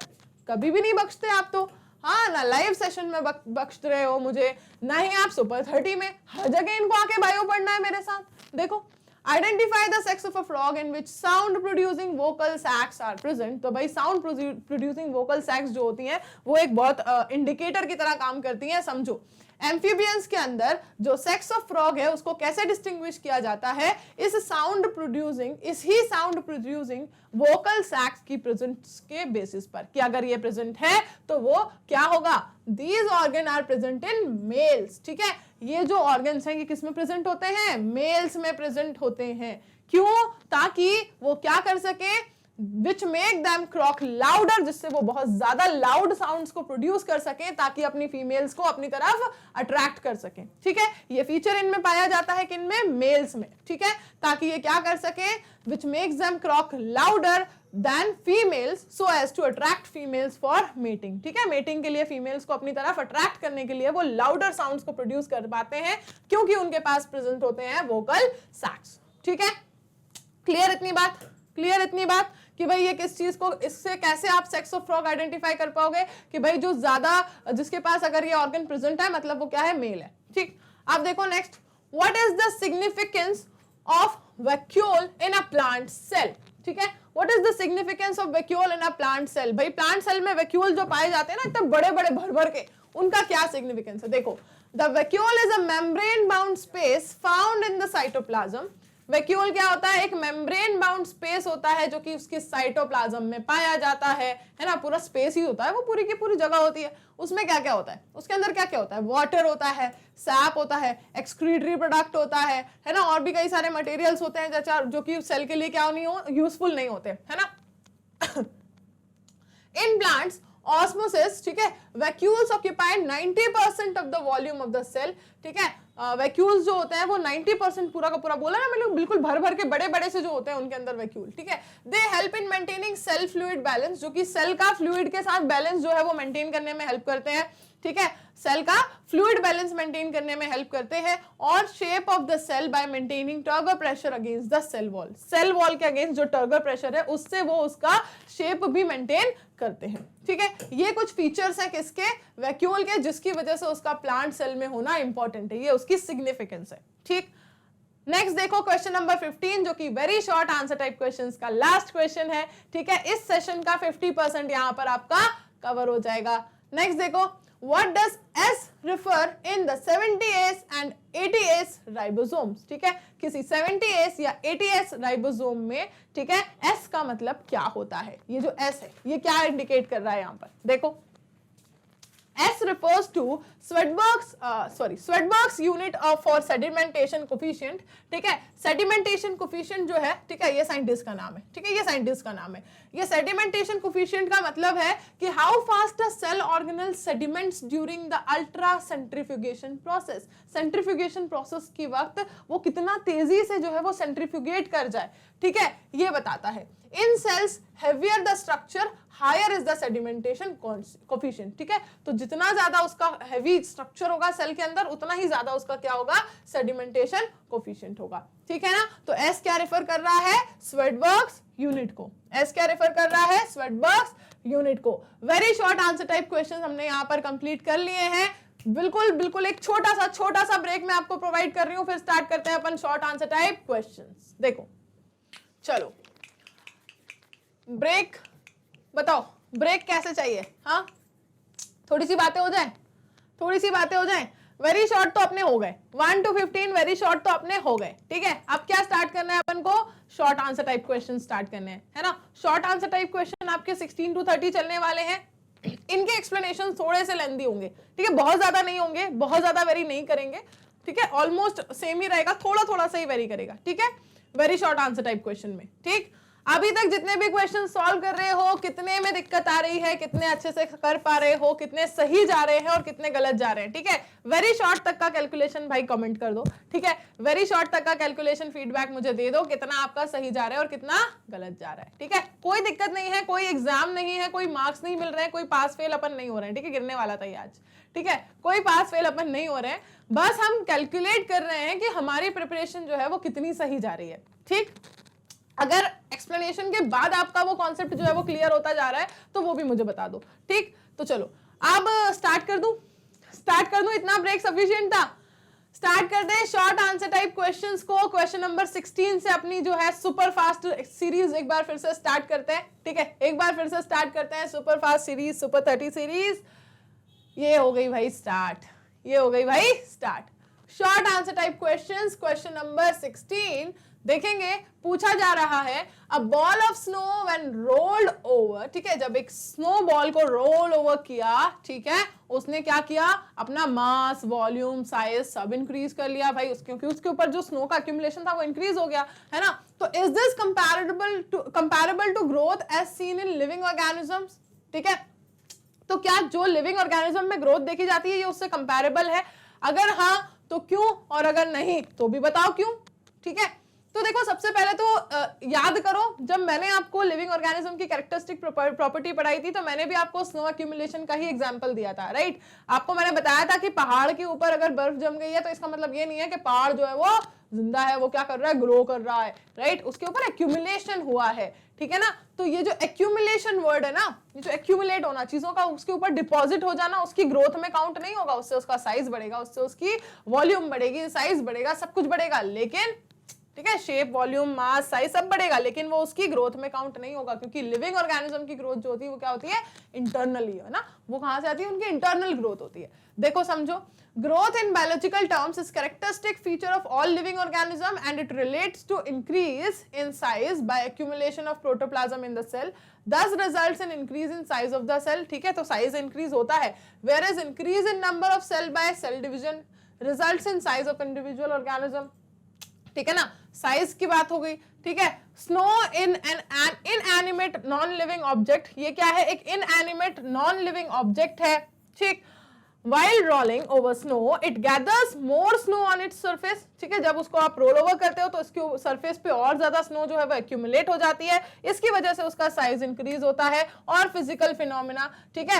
कभी भी नहीं बख्शते आप तो। हाँ ना, लाइव सेशन में बख्श रहे हो मुझे, ना ही आप सुपर 30 में, हर जगह इनको आके बायो पढ़ना है मेरे साथ। देखो, identify the sex of a frog in which sound producing vocal sacs are present. तो भाई साउंड प्रोड्यूसिंग वोकल सैक्स जो होती हैं वो एक बहुत इंडिकेटर की तरह काम करती हैं, समझो। एम्फीबियंस के अंदर जो सेक्स ऑफ फ्रॉग है उसको कैसे डिस्टिंग्विश किया जाता है? इस ही साउंड प्रोड्यूसिंग वोकल सैक्स की प्रेजेंस के बेसिस पर, कि अगर ये प्रेजेंट है तो वो क्या होगा? These organ are present in males, ठीक है। ये जो ऑर्गन्स हैं ये किस में प्रेजेंट होते हैं? मेल्स में प्रेजेंट होते हैं। क्यों? ताकि वो क्या कर सके? Which make them croak louder, जिससे वो बहुत ज्यादा लाउड साउंड्स को प्रोड्यूस कर सके, ताकि अपनी फीमेल्स को अपनी तरफ अट्रैक्ट कर सके, ठीक है। ये फीचर इनमें पाया जाता है, किनमें? मेल्स में, ठीक है, ताकि ये क्या कर सके? which makes them croak louder than females so as to attract females for mating, ठीक है। मेटिंग के लिए फीमेल्स को अपनी तरफ अट्रैक्ट करने के लिए वो लाउडर साउंड्स को प्रोड्यूस कर पाते हैं, क्योंकि उनके पास प्रेजेंट होते हैं वोकल सैक्स, ठीक है। क्लियर इतनी बात? क्लियर इतनी बात कि भाई ये किस चीज को, इससे कैसे आप सेक्स ऑफ फ्रॉग आइडेंटिफाई कर पाओगे कि भाई जो ज्यादा, जिसके पास अगर ये ऑर्गन प्रेजेंट है मतलब वो क्या है? मेल है, ठीक। आप देखो next, what is the significance of vacuole in a plant cell, ठीक है। What is the significance of vacuole in a plant cell? भाई प्लांट सेल में वैक्यूल जो पाए जाते हैं ना इतने बड़े बड़े भर भर के, उनका क्या सिग्निफिकेंस है? देखो, the vacuole is a membrane bound space found in the cytoplasm. Vacuole क्या होता है? एक मेम्ब्रेन बाउंड स्पेस होता है जो कि उसके साइटोप्लाज्म में पाया जाता है ना, पूरा स्पेस ही होता है, वो पूरी की पूरी जगह होती है। उसमें क्या क्या होता है? उसके अंदर क्या क्या होता है? वाटर होता है, सैप होता है, एक्सक्रीटरी प्रोडक्ट होता है ना, और भी कई सारे मटेरियल्स होते हैं जो कि सेल के लिए क्या नहीं हो, यूजफुल नहीं होते, है ना। इन प्लांट्स ऑस्मोसिस, ठीक है, vacuoles occupy 90% of the volume of the cell, ठीक है। वैक्यूल्स जो होते हैं वो 90% पूरा का पूरा, बोला ना मैंने, बिल्कुल भर भर के बड़े बड़े से जो होते हैं उनके अंदर वैक्यूल, ठीक है। They help in maintaining cell fluid balance, जो कि सेल का फ्लूइड के साथ बैलेंस जो है वो मेंटेन करने में हेल्प करते हैं। ठीक है, सेल का फ्लूइड बैलेंस मेंटेन करने में हेल्प करते हैं, और shape of the cell by maintaining turgor pressure against the cell wall, cell wall के अगेंस्ट जो टर्गर प्रेशर है उससे वो उसका शेप भी मेंटेन करते हैं। ठीक है, ये कुछ फीचर्स हैं किसके, वैक्यूल के, जिसकी वजह से उसका प्लांट सेल में होना इंपॉर्टेंट है, ये उसकी सिग्निफिकेंस है। ठीक, नेक्स्ट देखो क्वेश्चन नंबर 15 जो कि very short answer type questions का लास्ट क्वेश्चन है। ठीक है, इस सेशन का 50% यहां पर आपका कवर हो जाएगा। नेक्स्ट देखो, what does S refer in the 70S and 80S ribosomes. ठीक है, किसी 70S या 80S राइबोसोम में, ठीक है, एस का मतलब क्या होता है, ये जो एस है ये क्या इंडिकेट कर रहा है यहां पर, देखो S refers to Swedberg's unit for sedimentation coefficient। ठीक है, sedimentation coefficient जो है, ठीक है, ये साइंटिस्ट का नाम है। ठीक है, ये साइंटिस्ट का नाम है। ये sedimentation coefficient का मतलब है कि how fast a cell organelle sediments during the ultra centrifugation process। centrifugation process की वक्त वो कितना तेजी से जो है वो centrifugate कर जाए, ठीक है, ये बताता है। In cells heavier the structure higher is the sedimentation coefficient। ठीक है, तो जितना ज्यादा उसका हेवी स्ट्रक्चर होगा सेल के अंदर उतना ही ज्यादा उसका क्या होगा, सेडिमेंटेशन कोफिशिएंट होगा। ठीक है ना, तो एस क्या रेफर कर रहा है, स्वेडबर्ग्स यूनिट को। एस क्या रेफर कर रहा है, स्वेडबर्ग्स यूनिट को। Very short answer type question हमने यहाँ पर कंप्लीट कर लिए हैं। बिल्कुल एक छोटा सा ब्रेक मैं आपको प्रोवाइड कर रही हूँ, फिर स्टार्ट करते हैं अपन शॉर्ट आंसर टाइप क्वेश्चंस। देखो चलो ब्रेक, बताओ ब्रेक कैसे चाहिए, हाँ थोड़ी सी बातें हो जाएं। वेरी शॉर्ट तो अपने हो गए, 1 to 15 वेरी शॉर्ट तो अपने हो गए। ठीक है, अब क्या स्टार्ट करना है अपन को, short answer type question start करने हैं, है ना। शॉर्ट आंसर टाइप क्वेश्चन आपके 16 to 30 चलने वाले हैं। इनके एक्सप्लेनेशन थोड़े से लेंदी होंगे, ठीक है, बहुत ज्यादा नहीं होंगे, बहुत ज्यादा वेरी नहीं करेंगे। ठीक है, ऑलमोस्ट सेम ही रहेगा, थोड़ा सा ही वेरी करेगा। ठीक है, very short answer type question में। ठीक, अभी तक जितने भी क्वेश्चन सॉल्व कर रहे हो, कितने में दिक्कत आ रही है, कितने अच्छे से कर पा रहे हो, कितने सही जा रहे हैं और कितने गलत जा रहे हैं। ठीक है, वेरी शॉर्ट तक का कैलकुलेशन भाई कमेंट कर दो। ठीक है, वेरी शॉर्ट तक का कैलकुलेशन फीडबैक मुझे दे दो, कितना आपका सही जा रहा है और कितना गलत जा रहा है। ठीक है, कोई दिक्कत नहीं है, कोई एग्जाम नहीं है, कोई मार्क्स नहीं मिल रहे हैं, कोई पास फेल अपन नहीं हो रहे हैं। ठीक है, गिरने वाला था ये आज। ठीक है, कोई पास फेल अपन नहीं हो रहे हैं, बस हम कैलकुलेट कर रहे हैं कि हमारी प्रिपरेशन जो है वो कितनी सही जा रही है। ठीक, अगर एक्सप्लेनेशन के बाद आपका वो कॉन्सेप्ट जो है वो क्लियर होता जा रहा है तो वो भी मुझे बता दो। ठीक, तो चलो अब स्टार्ट कर दूं, इतना ब्रेक सफिशिएंट था। स्टार्ट कर दे शॉर्ट आंसर टाइप क्वेश्चंस को। क्वेश्चन नंबर 16 से अपनी जो है सुपर फास्ट सीरीज एक बार फिर से स्टार्ट करते हैं। ठीक है, एक बार फिर से स्टार्ट करते हैं super fast series, super 30 series. ये हो गई भाई start, short answer type questions. Question number 16 देखेंगे, पूछा जा रहा है a ball of snow when rolled over. ठीक है, जब एक स्नो बॉल को रोल ओवर किया, ठीक है, उसने क्या किया, अपना मास, वॉल्यूम, साइज सब इंक्रीज कर लिया भाई, क्योंकि उसके ऊपर जो स्नो का एक्यूमुलेशन था वो इंक्रीज हो गया, है ना। तो is this comparable to growth as seen in living organisms. ठीक है, तो क्या जो लिविंग ऑर्गेनिज्म में ग्रोथ देखी जाती है ये उससे कंपैरेबल है? अगर हाँ तो क्यों, और अगर नहीं तो भी बताओ क्यों। ठीक है, तो देखो सबसे पहले तो याद करो, जब मैंने आपको लिविंग ऑर्गेनिज्म की कैरेक्टरिस्टिक प्रॉपर्टी पढ़ाई थी तो मैंने भी आपको स्नो एक्यूमुलेशन का ही एग्जांपल दिया था, राइट। आपको मैंने बताया था कि पहाड़ के ऊपर अगर बर्फ जम गई है तो इसका मतलब ये नहीं है कि पहाड़ जो है वो जिंदा है, वो क्या कर रहा है, ग्रो कर रहा है, राइट। उसके ऊपर एक्यूमुलेशन हुआ है, ठीक है ना। तो ये जो एक्यूमुलेशन वर्ड है ना, ये जो एक्यूमुलेट होना चीजों का, उसके ऊपर डिपॉजिट हो जाना, उसकी ग्रोथ में काउंट नहीं होगा। उससे उसका साइज बढ़ेगा, उससे उसकी वॉल्यूम बढ़ेगी, साइज बढ़ेगा, सब कुछ बढ़ेगा, लेकिन ठीक है, शेप, वॉल्यूम, मास, साइज सब बढ़ेगा, लेकिन वो उसकी ग्रोथ में काउंट नहीं होगा, क्योंकि लिविंग ऑर्गेनिज्म की ग्रोथ जो होती है वो क्या होती है, इंटरनली, है ना। वो कहां से आती है, उनकी इंटरनल ग्रोथ होती है। देखो समझो, growth in biological terms is characteristic feature of all living organism and it relates to increase in size by accumulation of protoplasm in the cell, thus results in increase in size of the cell। ठीक है, तो size increase होता है, whereas increase in number of cell by cell division results in size of individual organism। ठीक है ना, size की बात हो गई। ठीक है, snow in an inanimate non living object, ये क्या है, एक इनएनिमेट नॉन लिविंग ऑब्जेक्ट है। ठीक, while rolling over snow it gathers more snow on its surface। ठीक है, जब उसको आप रोल ओवर करते हो तो इसके सरफेस पे और ज्यादा स्नो जो है वो एक्यूमुलेट हो जाती है, इसकी वजह से उसका साइज इंक्रीज होता है। और फिजिकल फिनोमिना, ठीक है,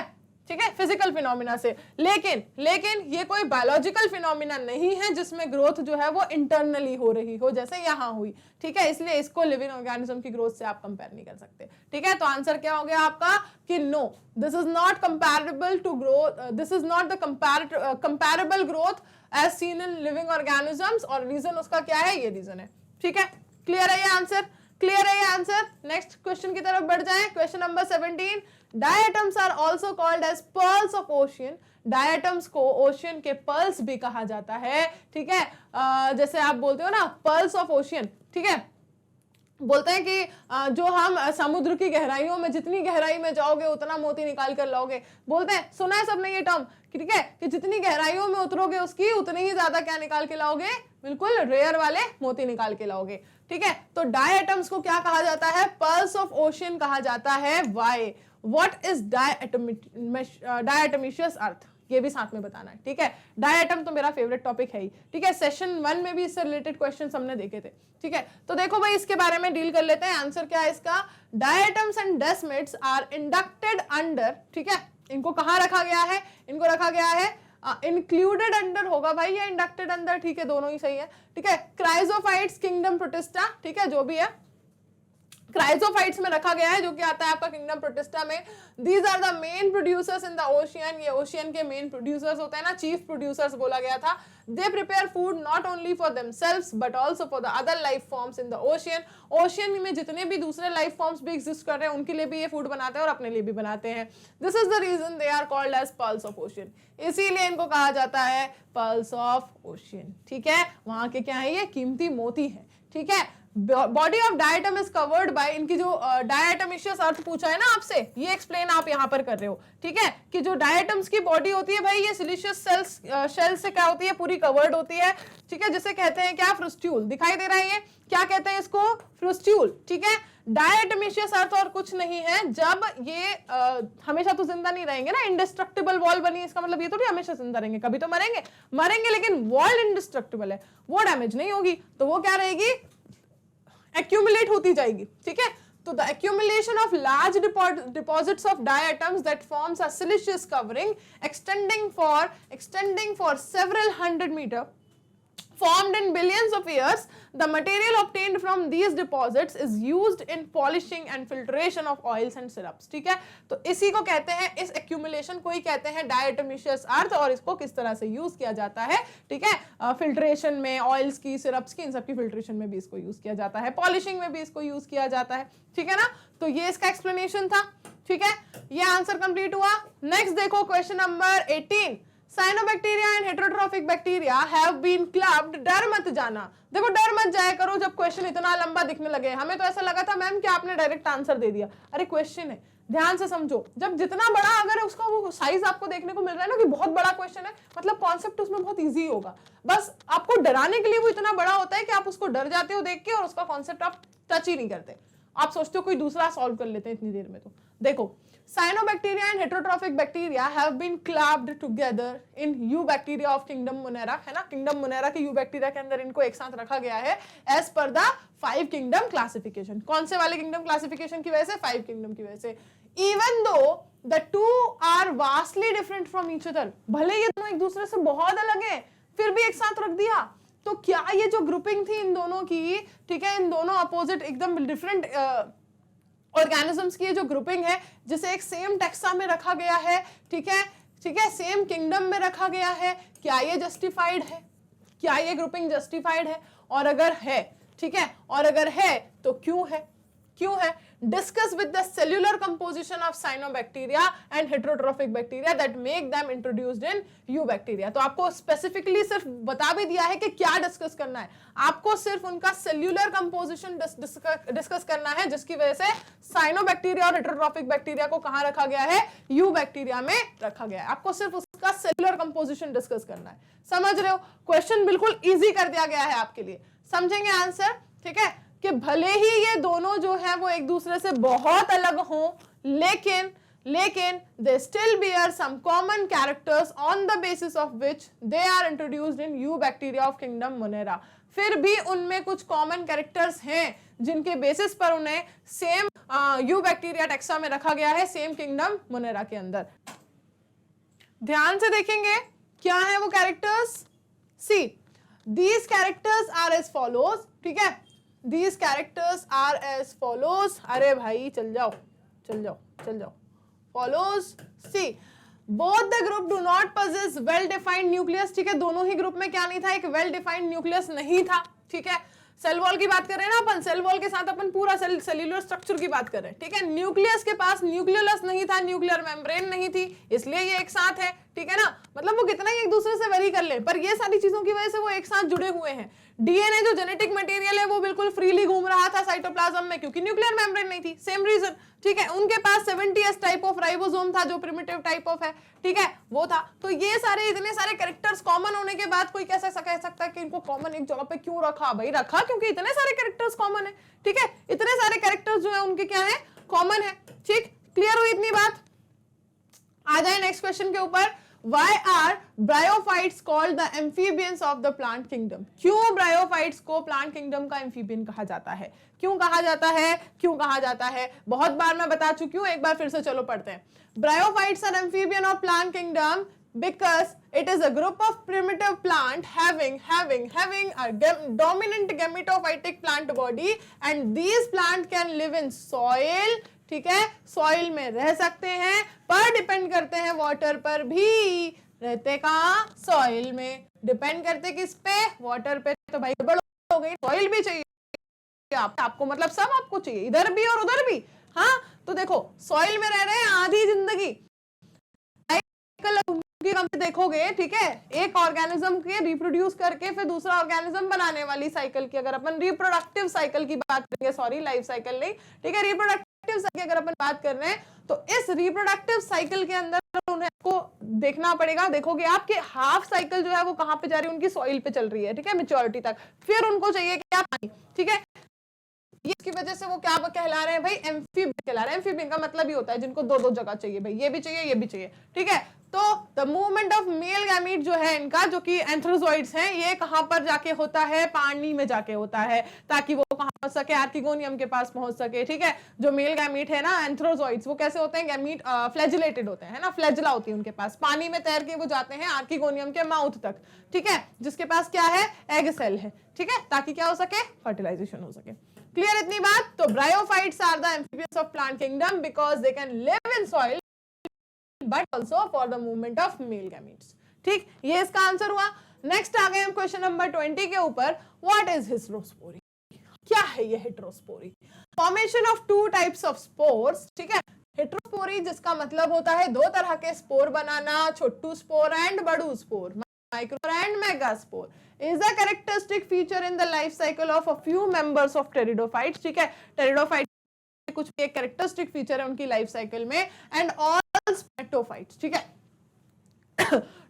ठीक है, फिजिकल फिनोमिना से। लेकिन ये कोई बायोलॉजिकल फिनोमिना नहीं है जिसमें ग्रोथ जो है वो इंटरनली हो रही हो, जैसे यहाँ हुई, ठीक है। इसलिए इसको लिविंग ऑर्गेनिज्म की ग्रोथ से आप कंपेयर नहीं कर सकते, ठीक है। तो आंसर क्या हो गया आपका कि no, this is not comparable to growth, this is not the comparable growth as seen in living organisms, और रीजन उसका क्या है, ये रीजन है, ठीक है। क्लियर है ये आंसर, क्लियर है ये आंसर। नेक्स्ट क्वेश्चन की तरफ बढ़ जाएं, question number 17। Diatoms are also called as pearls of ocean, diatoms को ओशियन के पर्ल्स भी कहा जाता है, ठीक है। जैसे आप बोलते हो ना पर्ल्स ऑफ ओशियन, ठीक है, बोलते हैं कि जो हम समुद्र की गहराइयों में, जितनी गहराई में जाओगे उतना मोती निकाल कर लाओगे, बोलते हैं, सुना है सबने ये टर्म, ठीक है, कि जितनी गहराइयों में उतरोगे उसकी उतनी ही ज्यादा क्या निकाल के लाओगे, बिल्कुल रेयर वाले मोती निकाल के लाओगे, ठीक है। तो डायटम्स को क्या कहा जाता है, पर्ल्स ऑफ ओशियन कहा जाता है। वाई, व्हाट इज डायटमिशियस अर्थ, ये भी साथ में बताना है, ठीक है। डायटम तो मेरा फेवरेट टॉपिक है ही, ठीक है, सेशन 1 में भी इससे रिलेटेड क्वेश्चंस हमने देखे थे, ठीक है। तो देखो भाई इसके बारे में डील कर लेते हैं। आंसर क्या है इसका, diatoms and desmids are inducted under, ठीक है, इनको कहाँ रखा गया है, इनको रखा गया है इंक्लूडेड अंडर होगा भाई, या इंडक्टेड अंडर, ठीक है, दोनों ही सही है, ठीक है। क्राइजोफाइट्स किंगडम प्रोटिस्टा, ठीक है, जो भी है क्राइजोफाइट्स में रखा गया है, जो कि आता है आपका किंगडम प्रोटिस्टा में। These are the main producers in the ocean, ये ओशियन के मेन प्रोड्यूसर्स होते हैं ना, चीफ प्रोड्यूसर्स बोला गया था। They prepare food not only for themselves but also for the other life forms in the ocean, ocean में जितने भी दूसरे लाइफ फॉर्म्स भी एग्जिस्ट कर रहे हैं उनके लिए भी ये फूड बनाते हैं और अपने लिए भी बनाते हैं। This is the reason they are called as pearls of ocean, इसीलिए इनको कहा जाता है पर्ल्स ऑफ ओशियन, ठीक है। वहां के क्या है, ये कीमती मोती है, ठीक है। Body of diatom is covered by, इनकी जो डायटमिशियस अर्थ पूछा है ना आपसे, ये एक्सप्लेन आप यहाँ पर कर रहे हो, ठीक है, कि जो डायटम्स की बॉडी होती है भाई, ये सिलिशियस शेल से क्या होती है, पूरी कवर्ड होती है, ठीक है, जिसे कहते हैं क्या, फ्रुस्ट्यूल, दिखाई दे रहा है ये, क्या कहते हैं इसको, फ्रुस्ट्यूल, ठीक है। डायटमिशियस अर्थ और कुछ नहीं है, जब ये हमेशा तो जिंदा नहीं रहेंगे ना, इंडिस्ट्रक्टिबल वॉल बनी, इसका मतलब ये तो नहीं हमेशा जिंदा रहेंगे, कभी तो मरेंगे, लेकिन वॉल इंडिस्ट्रक्टिबल है, वो डैमेज नहीं होगी, तो वो क्या रहेगी, एक्यूमुलेट होती जाएगी, ठीक है। तो the accumulation of large deposits of diatoms that forms a siliceous covering extending for several hundred meter formed in billions of years, the material obtained from these deposits is used in polishing and filtration of oils and syrups, ठीक है। तो इसी को कहते हैं, इस accumulation को ही कहते हैं डायटमिशियस अर्थ, और इसको किस तरह से यूज किया जाता है, ठीक है, फिल्ट्रेशन में, ऑयल्स की, सिरप्स की, इन सब की फिल्ट्रेशन में भी इसको यूज किया जाता है, पॉलिशिंग में भी इसको यूज किया जाता है, ठीक है ना। तो ये इसका एक्सप्लेनेशन था, ठीक है, ये आंसर कंप्लीट हुआ। नेक्स्ट देखो question number 18, cyanobacteria and heterotrophic bacteria have been clubbed, डर मत जाना, देखो डर मत जाया करो जब क्वेश्चन इतना लंबा दिखने लगे, हमें तो ऐसा लगा था मैम कि आपने डायरेक्ट आंसर दे दिया, अरे क्वेश्चन है, ध्यान से समझो, जब जितना बड़ा अगर उसका वो साइज आपको देखने को मिल रहा है ना कि बहुत बड़ा क्वेश्चन है, मतलब कॉन्सेप्ट उसमें बहुत इजी होगा, बस आपको डराने के लिए वो इतना बड़ा होता है कि आप उसको डर जाते हो देख के, और उसका कॉन्सेप्ट आप टच ही नहीं करते, आप सोचते हो कोई दूसरा सॉल्व कर लेते हैं इतनी देर में। तो देखो, cyanobacteria and heterotrophic bacteria have been clubbed together in eubacteria of kingdom monera, है ना, किंगडम मोनेरा के यू बैक्टीरिया के अंदर इनको एक साथ रखा गया है as per the 5 kingdom classification. कौन से वाले किंगडम क्लासिफिकेशन की वजह से, 5 किंगडम की वजह से। Even though the two are vastly different from each other, भले ये दोनों एक दूसरे से बहुत अलग है फिर भी एक साथ रख दिया, तो क्या ये जो ग्रुपिंग थी इन दोनों की, ठीक है, इन दोनों अपोजिट एकदम डिफरेंट ऑर्गेनिजम्स की जो ग्रुपिंग है, जिसे एक सेम टेक्सा में रखा गया है, ठीक है, सेम किंगडम में रखा गया है, क्या ये जस्टिफाइड है, क्या ये ग्रुपिंग जस्टिफाइड है, और अगर है, ठीक है, और अगर है तो क्यों है, discuss with the cellular composition of cyanobacteria and heterotrophic bacteria that make them introduced in eubacteria। तो आपको स्पेसिफिकली सिर्फ बता भी दिया है कि क्या डिस्कस करना है, आपको सिर्फ उनका सेल्यूलर कंपोजिशन डिस्कस करना है, जिसकी वजह से साइनोबैक्टीरिया और हेटेरोट्रॉफिक बैक्टीरिया को कहां रखा गया है, यूबैक्टीरिया में रखा गया है, आपको सिर्फ उसका सेल्यूलर कंपोजिशन डिस्कस करना है, समझ रहे हो। क्वेश्चन बिल्कुल इजी कर दिया गया है आपके लिए, समझेंगे आंसर, ठीक है, कि भले ही ये दोनों जो है वो एक दूसरे से बहुत अलग हों, लेकिन they still bear some common characters on the basis of which they are introduced in eubacteria of kingdom Monera। फिर भी उनमें कुछ कॉमन कैरेक्टर्स हैं जिनके बेसिस पर उन्हें सेम यूबैक्टीरिया टेक्सा में रखा गया है, सेम किंगडम मोनेरा के अंदर। ध्यान से देखेंगे क्या है वो characters. See these characters are as follows, ठीक है, these characters are as follows. अरे भाई चल जाओ चल जाओ चल जाओ। Follows see both the group do not possess well defined nucleus, ठीक है, दोनों ही ग्रुप में क्या नहीं था, एक वेल डिफाइंड न्यूक्लियस नहीं था, ठीक है। सेल वॉल की बात कर रहे हैं ना अपन, सेल वॉल के साथ अपन पूरा सेल्यूलर स्ट्रक्चर की बात कर रहे हैं, ठीक है। न्यूक्लियस के पास न्यूक्लियोलस नहीं था, न्यूक्लियर मेम्ब्रेन नहीं थी, इसलिए ये एक साथ है, ठीक है ना। मतलब वो कितना ही एक दूसरे से वेरी कर ले, पर ये सारी चीजों की वजह से वो एक साथ जुड़े हुए हैं। डीएनए जो जेनेटिक मटेरियल है वो बिल्कुल फ्रीली घूम रहा था साइटोप्लाज्म में, क्योंकि न्यूक्लियर मेम्ब्रेन नहीं थी, सेम रीजन, ठीक है। उनके पास 70s टाइप ऑफ राइबोसोम था जो प्रिमिटिव टाइप ऑफ है, ठीक है, वो था। तो ये सारे इतने सारे कैरेक्टर्स कॉमन होने के बाद कोई कैसे कह सकता है कि इनको कॉमन एक जगह पे क्यों रखा? भाई रखा क्योंकि इतने सारे कैरेक्टर्स कॉमन है, ठीक है, इतने सारे कैरेक्टर्स जो है उनके क्या है, कॉमन है, ठीक। क्लियर हुई इतनी बात? आ जाए नेक्स्ट क्वेश्चन के ऊपर। Why are bryophytes called the amphibians of the plant kingdom? क्यों bryophytes को plant kingdom का amphibian कहा जाता है? क्यों कहा जाता है? क्यों कहा जाता है? बहुत बार मैं बता चुकी हूँ, एक बार फिर से चलो पढ़ते हैं। Bryophytes are amphibian of plant kingdom because it is a group of primitive plant having a dominant gametophytic plant body, and these plant can live in soil, ठीक है, सॉइल में रह सकते हैं, पर डिपेंड करते हैं वाटर पर भी। रहते कहाँ? सॉइल में। डिपेंड करते किस पे? वाटर पे। तो भाई गड़बड़ हो गई, सॉइल भी चाहिए आपको, मतलब सब आपको चाहिए, इधर भी और उधर भी। हाँ तो देखो सॉइल में रह रहे हैं आधी जिंदगी, देखोगे, ठीक है, एक ऑर्गेनिज्म के रिप्रोड्यूस करके फिर दूसरा ऑर्गेनिज्म बनाने वाली साइकिल की अगर अपन रिप्रोडक्टिव साइकिल की बात करेंगे, सॉरी लाइफ साइकिल नहीं, ठीक है, रिप्रोडक्टिव साइकिल अगर अपन बात कर रहे हैं, तो इस रिप्रोडक्टिव साइकिल के अंदर उन्हें आपको देखना पड़ेगा। देखोगे आपके हाफ साइकिल जो है वो कहां पे जा रही है, उनकी सॉइल पे चल रही है, ठीक है, मैच्योरिटी तक। फिर उनको चाहिए क्या? पानी, ठीक है। इसकी वजह से वो क्या कहला रहे हैं भाई? एम्फीबियन कहला रहे हैं। एम्फीबियन का मतलब ही होता है जिनको दो दो जगह चाहिए, भाई ये भी चाहिए ये भी चाहिए, ठीक है। तो the movement of male gamete जो है इनका, जो कि एंथ्रोजोइड्स हैं, ये कहां पर जाके होता है? पानी में जाके होता है, ताकि वो कहां पहुंच सके? आर्किगोनियम के पास पहुंच सके, ठीक है। जो मेल गैमीट है ना, एंथ्रोजोइड्स, वो कैसे होते हैं? गैमीट फ्लैजिलेटेड होते हैं ना, फ्लैजिला होती है उनके पास, पानी में तैर के वो जाते हैं आर्किगोनियम के माउथ तक, ठीक है, जिसके पास क्या है? एग सेल है, ठीक है, ताकि क्या हो सके? फर्टिलाइजेशन हो सके। क्लियर इतनी बात? तो bryophytes are the amphibians of plant kingdom because they can live in soil but also for the movement of male gametes, ठीक, ये इसका आंसर हुआ। नेक्स्ट आ गए हम क्वेश्चन नंबर 20 के ऊपर। What is heterospory? क्या है ये heterospory? Formation of two types of spores, ठीक है। हेटेरोस्पोरी जिसका मतलब होता है दो तरह के spore banana, Chhotu spore and बड़ू spore, micro and megaspore, is a characteristic feature in the life cycle of a few members of pteridophytes, ठीक है। टेरिडोफाइट कुछ एक कैरेक्टरिस्टिक फीचर है उनकी लाइफ साइकिल में, एंड ऑल स्पेटोफाइट्स, ठीक है।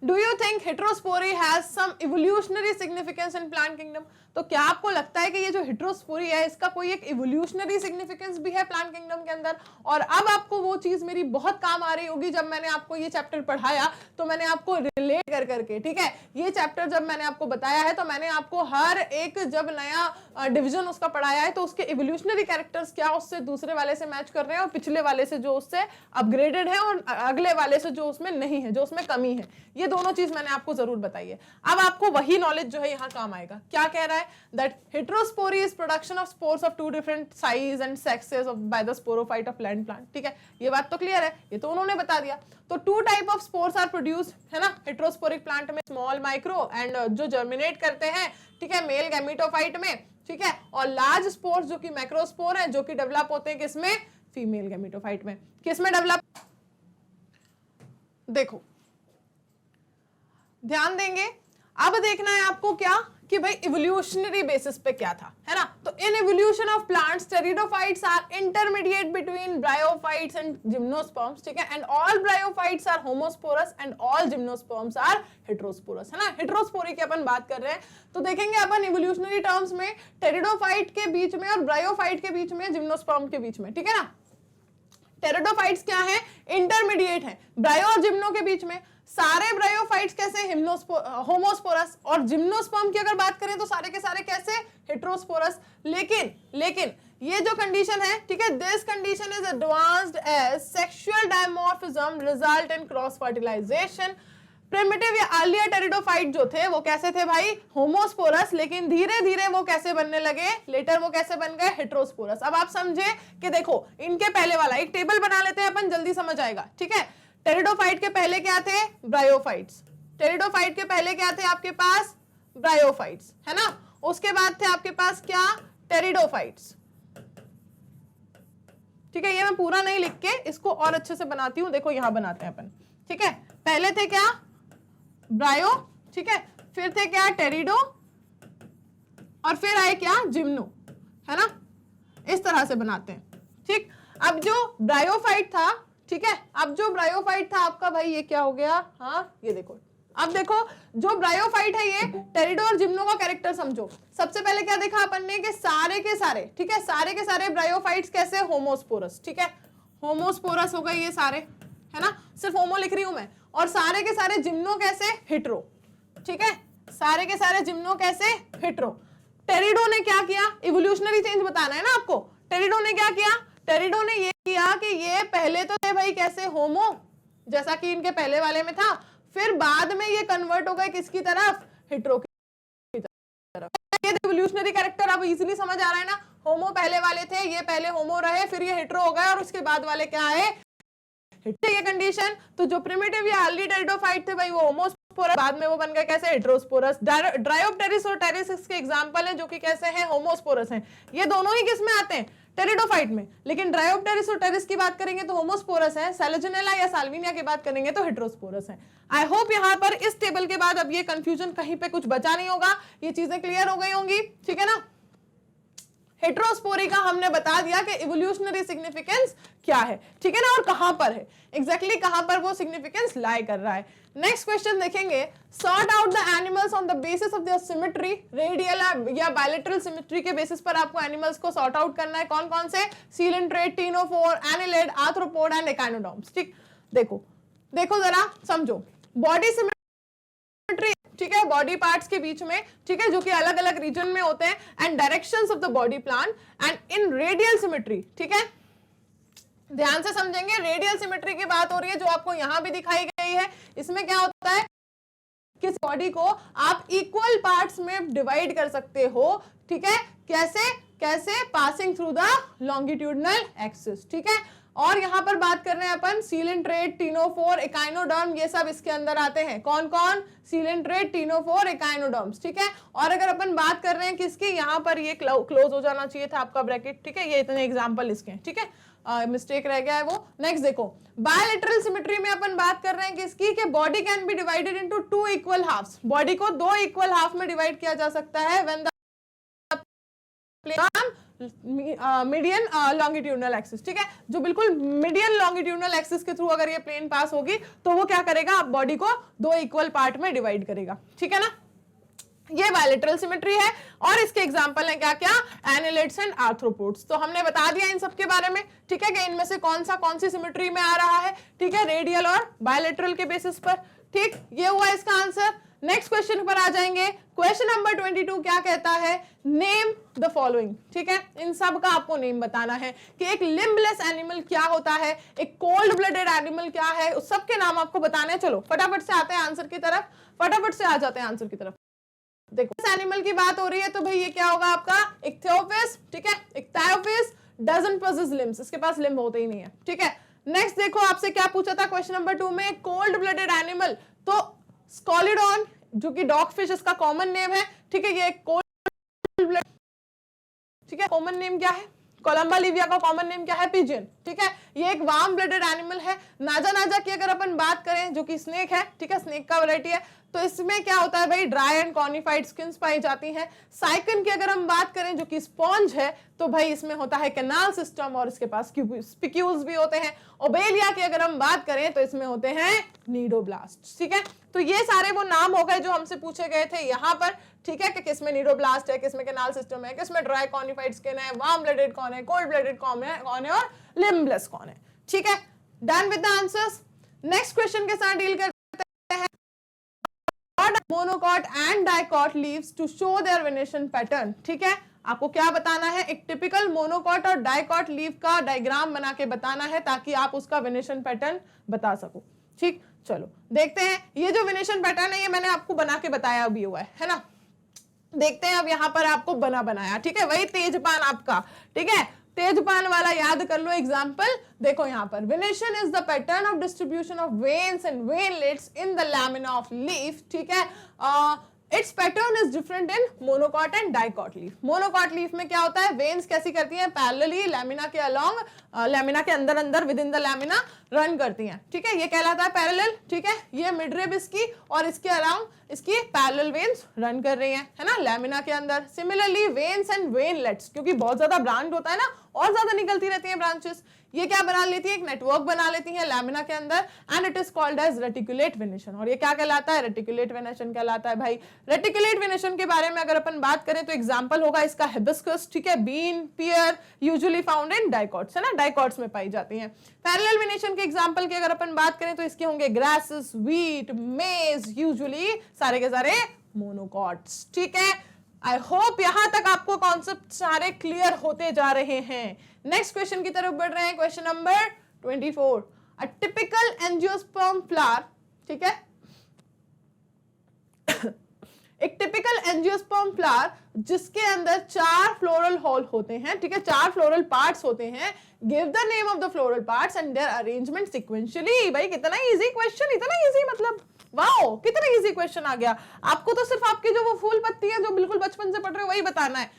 Do you think heterospory has some evolutionary significance in plant kingdom? तो क्या आपको लगता है कि ये जो हेटेरोस्पोरी है इसका कोई एक इवोल्यूशनरी सिग्निफिकेंस भी है प्लांट किंगडम के अंदर? और अब आपको वो चीज मेरी बहुत काम आ रही होगी, जब मैंने आपको ये चैप्टर पढ़ाया तो मैंने आपको रिलेट कर करके, ठीक है, ये चैप्टर जब मैंने आपको बताया है तो मैंने आपको हर एक जब नया डिवीजन उसका पढ़ाया है तो उसके इवोल्यूशनरी कैरेक्टर्स क्या उससे दूसरे वाले से मैच कर रहे हैं, और पिछले वाले से जो उससे अपग्रेडेड है, और अगले वाले से जो उसमें नहीं है, जो उसमें कमी है, ये दोनों चीज मैंने आपको जरूर बताई है। अब आपको वही नॉलेज जो है यहाँ काम आएगा। क्या कह रहा है? that heterospory is production of spores of two different size and sexes of by the sporophyte of land plant, ठीक है, ये बात तो क्लियर है, ये तो उन्होंने बता दिया। तो two type of spores are produced, है ना, हेटेरोस्पोरिक प्लांट में, स्मॉल, माइक्रो, एंड जो जर्मिनेट करते हैं, ठीक है, मेल गैमेटोफाइट में, ठीक है, और लार्ज स्पोर्स जो कि मैक्रोस्पोर हैं, जो कि डेवलप होते हैं किसमें? फीमेल गैमेटोफाइट में। किसमें डेवलप? देखो ध्यान देंगे, अब देखना है आपको क्या कि भाई इवोल्यूशनरी बेसिस पे क्या था, है ना। तो in evolution of plants pteridophytes are intermediate between bryophytes and gymnosperms, ठीक है, and all bryophytes are homosporous and all gymnosperms are heterosporous, है ना। हेटेरोस्पोरी की अपन बात कर रहे हैं, तो देखेंगे अपन इवोल्यूशनरी टर्म्स में टेरिडोफाइट के बीच में और ब्रायोफाइट के बीच में, जिम्नोस्पर्म के बीच में, ठीक है ना। टेरिडोफाइट्स क्या है? इंटरमीडिएट है ब्रायो और जिम्नो के बीच में। सारे ब्रायोफाइट्स कैसे? होमोस्पोरस, और जिम्नोस्पर्म की अगर बात करें तो सारे के सारे कैसे? हेटेरोस्पोरस। लेकिन ये जो कंडीशन है, ठीक है, this condition is advanced as sexual dimorphism result in cross fertilisation. Primitive या अर्लियर टेरिडोफाइट जो थे वो कैसे थे भाई, होमोस्पोरस, लेकिन धीरे धीरे वो कैसे बनने लगे, लेटर वो कैसे बन गए, हेटेरोस्पोरस। अब आप समझे कि देखो इनके पहले वाला एक टेबल बना लेते हैं अपन, जल्दी समझ आएगा, ठीक है। टेरिडोफाइट के पहले क्या थे, ब्रायोफाइट्स। टेरिडोफाइट के पहले क्या थे आपके पास, ब्रायोफाइट्स, है ना। उसके बाद थे आपके पास क्या, टेरिडोफाइट्स, ठीक है। ये मैं पूरा नहीं लिख के इसको और अच्छे से बनाती हूं, देखो यहां बनाते हैं अपन, ठीक है। पहले थे क्या, ब्रायो, ठीक है, फिर थे क्या, टेरिडो, और फिर आए क्या, जिम्नो, है ना। इस तरह से बनाते हैं, ठीक। अब जो ब्रायोफाइट था, ठीक है, अब जो ब्रायोफाइट था आपका भाई, ये क्या हो गया, हाँ ये देखो, अब देखो जो ब्रायोफाइट है ये टेरिडो और जिम्नो का कैरेक्टर समझो। सबसे पहले क्या देखा अपन ने कि सारे के सारे, ठीक है, सारे के सारे ब्रायोफाइट्स कैसे, होमोस्पोरस, ठीक है, होमोस्पोरस हो गए ये सारे, है ना, सिर्फ होमो लिख रही हूं मैं। और सारे के सारे जिम्नो कैसे, हेटेरो, ठीक है, सारे के सारे जिम्नो कैसे, हेटेरो। टेरिडो ने क्या किया, इवोल्यूशनरी चेंज बताना है ना आपको। टेरिडो ने क्या किया, टेरिडो ने ये किया कि ये पहले तो थे भाई कैसे, होमो, जैसा कि इनके पहले वाले में था, फिर बाद में ये कन्वर्ट हो गए किसकी तरफ, हेटेरो की तरफ। ये इवोल्यूशनरी कैरेक्टर अब इजीली समझ आ रहा है ना। होमो पहले वाले थे, ये पहले होमो रहे, फिर ये हेटेरो हो गए, और उसके बाद वाले क्या है, ये कंडीशन। तो जो प्रिमिटिव या अर्ली टेरिडोफाइट थे भाई वो होमोस्पोरस, बाद में वो बन गए कैसे, हेटेरोस्पोरस। ड्रायोप्टेरिस और टेरिस इसके एग्जांपल हैं जो कि कैसे हैं, होमोस्पोरस हैं। ये दोनों ही किस में आते हैं, टेरिडोफाइट में। लेकिन ड्रायोप्टेरिस और टेरिस की बात करेंगे तो होमोस्पोरस है, सेलोजिनेला या साल्विनिया की बात करेंगे तो हेटेरोस्पोरस है। आई होप यहाँ पर इस टेबल के बाद अब ये कंफ्यूजन कहीं पे कुछ बचा नहीं होगा, ये चीजें क्लियर हो गई होंगी, ठीक है ना। हेटेरोस्पोरी का हमने बता दिया कि इवोल्यूशनरी सिग्निफिकेंस क्या है, ठीक है ना, और कहां पर है एग्जैक्टली, कहां पर वो सिग्निफिकेंस लाई कर रहा है। नेक्स्ट क्वेश्चन देखेंगे, sort out the animals on the basis of their symmetry, radial या बायलैटरल सिमेट्री के बेसिस पर आपको एनिमल्स को सॉर्ट आउट करना है। कौन कौन से, coelenterate, ctenophore, annelid, arthropod and echinoderms, ठीक। देखो देखो जरा समझो, बॉडी सिमेट्री, ठीक है, बॉडी पार्ट्स के बीच में, ठीक है, जो कि अलग अलग रीजन में होते हैं, and directions of the body plan, and in radial symmetry, ठीक है, ध्यान से समझेंगे, रेडियल सिमेट्री की बात हो रही है जो आपको यहां भी दिखाई गई है। इसमें क्या होता है, किस बॉडी को आप इक्वल पार्ट्स में डिवाइड कर सकते हो, ठीक है, कैसे कैसे, passing through the longitudinal axis, ठीक है। और यहां पर बात कर रहे हैं अपन सीलेंट्रेट, टीनोफोर, एकाइनोडर्म, ये सब इसके अंदर आते हैं। कौन कौन, सीलेंट्रेट, टीनोफोर, एकाइनोडर्म्स, ठीक है। और अगर अपन बात कर रहे हैं किसकी, यहां पर ये क्लोज हो जाना चाहिए था आपका ब्रैकेट, ठीक है, ये इतने एग्जांपल इसके, ठीक है, मिस्टेक रह गया है वो। नेक्स्ट देखो, बायलैटरल सिमेट्री में अपन बात कर रहे हैं किसकी, कि body can be divided into two equal halves, body को दो इक्वल हाफ में डिवाइड किया जा सकता है when the median longitudinal axis, ठीक है, जो बिल्कुल मीडियन लॉन्गिट्यूडनल एक्सिस के थ्रू अगर ये प्लेन पास होगी तो वो क्या करेगा, आप बॉडी को दो इक्वल पार्ट में डिवाइड करेगा, ठीक है ना। ये बायलैटरल सिमेट्री है, और इसके एग्जांपल हैं क्या क्या, एनिलिड्स एंड आर्थ्रोपोड्स। तो हमने बता दिया इन सब के बारे में, ठीक है, कि इनमें से कौन सी सिमेट्री में आ रहा है, ठीक है, रेडियल और बायलैटरल के बेसिस पर, ठीक। ये हुआ इसका आंसर। नेक्स्ट क्वेश्चन पर आ जाएंगे, क्वेश्चन नंबर 22 क्या कहता है, नेम द फॉलोइंग, ठीक है, इन सब का आपको नेम बताना है कि एक लिम्बलेस एनिमल क्या होता है, एक कोल्ड ब्लडेड एनिमल क्या है, उस सब के नाम आपको बताने। चलो फटाफट से आते हैं आंसर की तरफ, फटाफट से आ जाते हैं आंसर की तरफ। देखो इस एनिमल की बात हो रही है तो भाई ये क्या होगा आपका, इक्थियोपिस, ठीक है, इक्थायोपिस डजंट पोसेस लिम्स, इसके पास लिम्ब होते ही नहीं है, ठीक है। नेक्स्ट देखो आपसे क्या पूछा था क्वेश्चन नंबर 2 में, कोल्ड ब्लडेड एनिमल, तो स्कॉलिडॉन जो कि डॉग फिश इसका कॉमन नेम है, ठीक है, ये कोल्ड ब्लड, ठीक है, कॉमन नेम क्या है, कोलंबा लिविया का कॉमन नेम क्या है, पिजियन, ठीक है। ये एक वार्म ब्लडेड एनिमल है। नाजा नाजा की अगर अपन बात करें जो कि स्नेक है, ठीक है, स्नेक का वैरायटी है, तो इसमें क्या होता है भाई, ड्राई एंड कॉर्निफाइड स्किन्स पाई जाती हैं। साइकन की अगर हम बात करें जो कि स्पॉन्ज है, तो भाई इसमें होता है कैनाल सिस्टम और इसके पास स्पिक्यूल्स भी होते हैं। ओबेलिया की अगर हम बात करें तो इसमें होते हैं नीडोब्लास्ट, ठीक है। तो ये सारे वो नाम हो गए जो हमसे पूछे गए थे यहाँ पर, ठीक है, कि किसमें नीडोब्लास्ट है, किसमें कैनाल सिस्टम है, किसमें ड्राई कॉर्निफाइड स्किन है, वार्म ब्लडेड कौन है, कोल्ड ब्लडेड कौन है और लिम्बलेस कौन है, ठीक है। Done with the answers. Next question के साथ डील करते हैं, monocot and dicot leaves to show their venation pattern, ठीक है। आपको क्या बताना है, एक टिपिकल मोनोकॉट और डाइकॉट लीफ का डायग्राम बना के बताना है ताकि आप उसका वेनेशन पैटर्न बता सको। ठीक, चलो देखते हैं। ये जो वेनेशन पैटर्न है ये मैंने आपको बना के बताया भी हुआ है ना। देखते हैं अब यहाँ पर आपको बनाया, ठीक है, वही तेजपान आपका, ठीक है, तेजपान वाला याद कर लो एग्जाम्पल। देखो यहाँ पर venation is the pattern of distribution of veins and veinlets in the lamina of leaf, ठीक है। It's pattern is different in monocot and dicot leaf. Monocot leaf में क्या होता है, वेन्स कैसी करती हैं, पैरेलली लैमिना के अलोंग, लैमिना के अंदर अंदर with in the lamina run करती हैं, ठीक है, ये कहलाता है पैरेलल, ठीक है। ये मिड रिब इसकी और इसके अराउंड इसकी पैरेलल वेन्स रन कर रही हैं, है ना, लैमिना के अंदर। सिमिलरली वेन्स एंड वेनलेट्स, क्योंकि बहुत ज्यादा ब्रांच होता है ना, और ज्यादा निकलती रहती हैं ब्रांचेस, ये क्या बना लेती है, एक नेटवर्क बना लेती है लैमिना के अंदर, and it is called as reticulate venation. और ये क्या कहलाता है, रेटिकुलेट वेनेशन कहलाता है भाई। रेटिकुलेट वेनेशन के बारे में अगर अपन बात करें तो एग्जांपल होगा इसका हिबिस्कस, ठीक है, bean, pear, usually found in dicots, है ना, डाइकॉट्स में पाई जाती हैं। पैरेलल वेनेशन के एग्जांपल की अगर अपन बात करें तो इसके होंगे ग्रासेस, व्हीट, मेज, यूजुअली सारे के सारे मोनोकॉट्स, ठीक है। आई होप यहां तक आपको कॉन्सेप्ट सारे क्लियर होते जा रहे हैं। नेक्स्ट क्वेश्चन की तरफ बढ़ रहे हैं, question number 24। A typical angiosperm flower, ठीक है, एक टिपिकल एंजियोस्पर्म फ्लावर जिसके अंदर 4 फ्लोरल हॉल होते हैं, ठीक है, 4 फ्लोरल पार्ट्स होते हैं। Give the name of the floral parts and their arrangement sequentially. भाई कितना इजी क्वेश्चन, इतना इजी, मतलब वाओ कितना इजी क्वेश्चन आ गया। आपको तो सिर्फ आपकी जो वो फूल पत्ती है जो बिल्कुल बचपन से पढ़ रहे हो वही बताना है।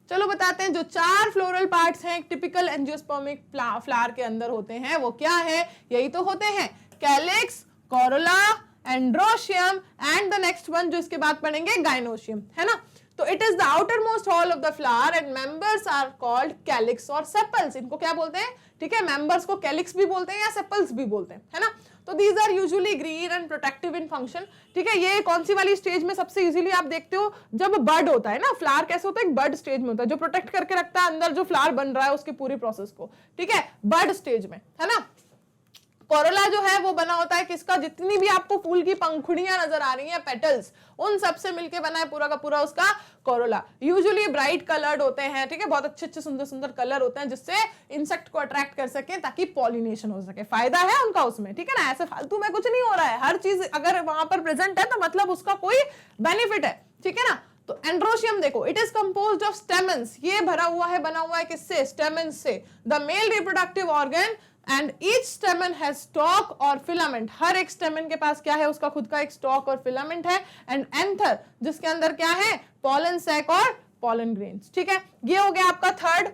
चलो बताते हैं जो 4 फ्लोरल पार्ट्स हैं एक टिपिकल एंजियोस्पर्मिक फ्लावर के अंदर होते हैं वो क्या है, यही तो होते हैं, calyx, corolla, androecium and the next one जो इसके बाद पढ़ेंगे गाइनोशियम, है ना। तो it is the outer most whorl of the flower and members are called calyx और सेपल्स। इनको क्या बोलते हैं, ठीक है, मेंबर्स को कैलिक्स भी बोलते हैं या सेपल्स भी बोलते हैं, है ना। तो these are usually green and protective in function, ठीक है। ये कौन सी वाली स्टेज में सबसे इजीली आप देखते हो, जब बर्ड होता है ना, फ्लावर कैसे होता है, एक बर्ड स्टेज में होता है जो प्रोटेक्ट करके रखता है अंदर जो फ्लावर बन रहा है उसकी पूरी प्रोसेस को, ठीक है, बर्ड स्टेज में, है ना। कोरोला जो है वो बना होता है किसका, जितनी भी आपको फूल की पंखुड़ियां नजर आ रही हैं, पेटल्स, उन सब से मिलके बना है पूरा का पूरा उसका कोरोला। यूजुअली ब्राइट कलर्ड होते हैं, ठीक है, बहुत अच्छे अच्छे सुंदर सुंदर कलर होते हैं जिससे इंसेक्ट को अट्रैक्ट कर सके ताकि पॉलिनेशन हो सके, फायदा है उनका उसमें, ठीक है ना। ऐसे फालतू में कुछ नहीं हो रहा है, हर चीज अगर वहां पर प्रेजेंट है तो मतलब उसका कोई बेनिफिट है, ठीक है ना। तो एंड्रोशियम देखो, it is composed of stamens, ये भरा हुआ है, बना हुआ है किससे, स्टेमन्स से। The male reproductive organ and each स्टेमन has stock और फिलामेंट, हर एक स्टेमन के पास क्या है, उसका खुद का एक स्टॉक और फिलामेंट है। एंड एंथर जिसके अंदर क्या है, पॉलन सैक और पॉलन ग्रेन्स, ठीक है। ये हो गया आपका थर्ड।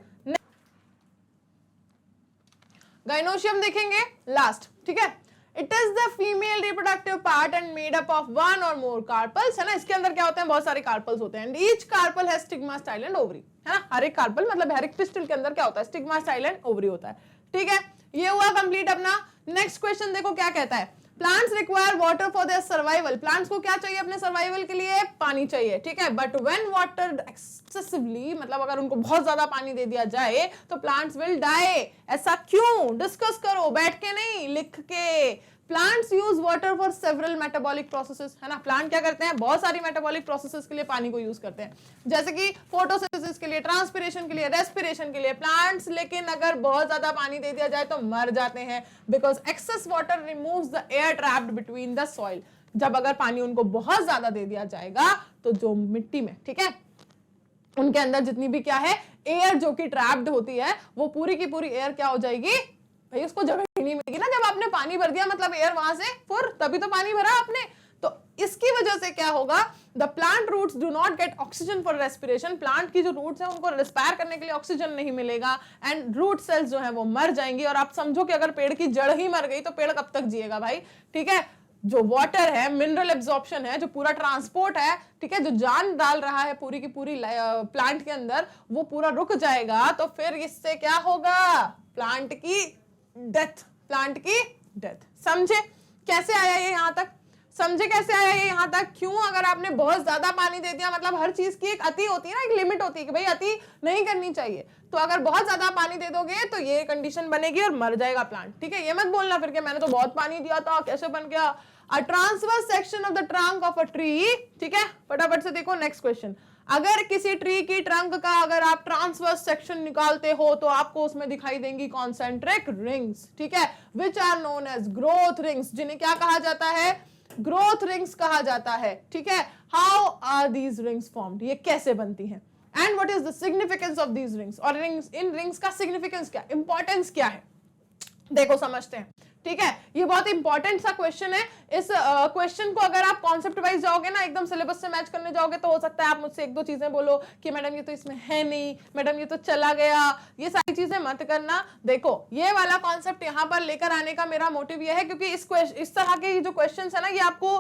गाइनोशियम देखेंगे लास्ट, ठीक है। It is the female reproductive part and made up of 1 और मोर कार्पल्स, है ना। इसके अंदर क्या होते हैं, बहुत सारे कार्पल्स होते हैं। And each carpel has stigma style and ovary, है ना। हर एक कार्पल मतलब हर एक पिस्टल के अंदर क्या होता है, स्टिग्मा स्टाइल एंड ओवरी होता है, ठीक है। ये हुआ कंप्लीट अपना। नेक्स्ट क्वेश्चन देखो क्या कहता है, plants require water for their survival. Plants को क्या चाहिए अपने सर्वाइवल के लिए, पानी चाहिए, ठीक है। बट व्हेन वाटर्ड एक्सेसिवली, मतलब अगर उनको बहुत ज्यादा पानी दे दिया जाए तो प्लांट्स विल डाई। ऐसा क्यों, डिस्कस करो, बैठ के नहीं, लिख के। Plants use water for several metabolic processes, है ना। प्लांट क्या करते हैं, बहुत सारी मेटाबॉलिक प्रोसेसेस के लिए पानी को यूज करते हैं, जैसे कि फोटोसिंथेसिस के लिए, ट्रांसपिरेशन के लिए, रेस्पिरेशन के लिए प्लांट्स। लेकिन अगर बहुत ज्यादा पानी दे दिया जाए तो मर जाते हैं, because excess water removes the air trapped between the soil. जब अगर पानी उनको बहुत ज्यादा दे दिया जाएगा तो जो मिट्टी में, ठीक है, उनके अंदर जितनी भी क्या है एयर जो कि ट्रैप्ड होती है, वो पूरी की पूरी एयर क्या हो जाएगी भाई, उसको जगह ही नहीं मिलेगी ना। जब आपने पानी भर दिया मतलब एयर वहां से फुर, तभी तो पानी भरा आपने। तो इसकी वजह से क्या होगा, the plant roots do not get oxygen for respiration. Plant की जो रूट्स हैं उनको रेस्पायर करने के लिए ऑक्सीजन नहीं मिलेगा एंड रूट सेल्स जो है वो मर जाएंगी। और आप समझो कि अगर पेड़ की जड़ ही मर गई तो पेड़ कब तक जिएगा भाई, ठीक है। जो वाटर है, मिनरल एब्जॉर्प्शन है, जो पूरा ट्रांसपोर्ट है, ठीक है, जो जान डाल रहा है पूरी की पूरी प्लांट के अंदर, वो पूरा रुक जाएगा। तो फिर इससे क्या होगा, प्लांट की डेथ, प्लांट की डेथ। समझे कैसे आया ये यहां तक, समझे कैसे आया ये यहाँ तक? क्यों? अगर आपने बहुत ज्यादा पानी दे दिया, मतलब हर चीज की एक अति होती है ना, एक लिमिट होती है कि भाई अति नहीं करनी चाहिए, तो अगर बहुत ज्यादा पानी दे दोगे तो ये कंडीशन बनेगी और मर जाएगा प्लांट। ठीक है, ये मत बोलना फिर के मैंने तो बहुत पानी दिया था कैसे बन गया। A transverse section of the trunk of a tree, ठीक है, फटाफट से देखो नेक्स्ट क्वेश्चन। अगर किसी ट्री की ट्रंक का अगर आप ट्रांसवर्स सेक्शन निकालते हो तो आपको उसमें दिखाई देंगी कॉन्सेंट्रिक रिंग्स, ठीक है, which are known as growth rings, जिन्हें क्या कहा जाता है? ग्रोथ रिंग्स कहा जाता है। ठीक है, how are these rings formed, ये कैसे बनती हैं, and what is the significance of these rings, और रिंग्स, इन रिंग्स का सिग्निफिकेंस क्या, इंपॉर्टेंस क्या है, देखो समझते हैं। ठीक है, ये बहुत इंपॉर्टेंट सा क्वेश्चन है। इस क्वेश्चन को अगर आप कॉन्सेप्ट वाइज जाओगे ना, एकदम सिलेबस से मैच करने जाओगे, तो हो सकता है आप मुझसे एक दो चीजें बोलो कि मैडम ये तो इसमें है नहीं, मैडम ये तो चला गया, ये सारी चीजें मत करना। देखो ये वाला कॉन्सेप्ट यहाँ पर लेकर आने का मेरा मोटिव ये है क्योंकि इस तरह के जो क्वेश्चन है ना, ये आपको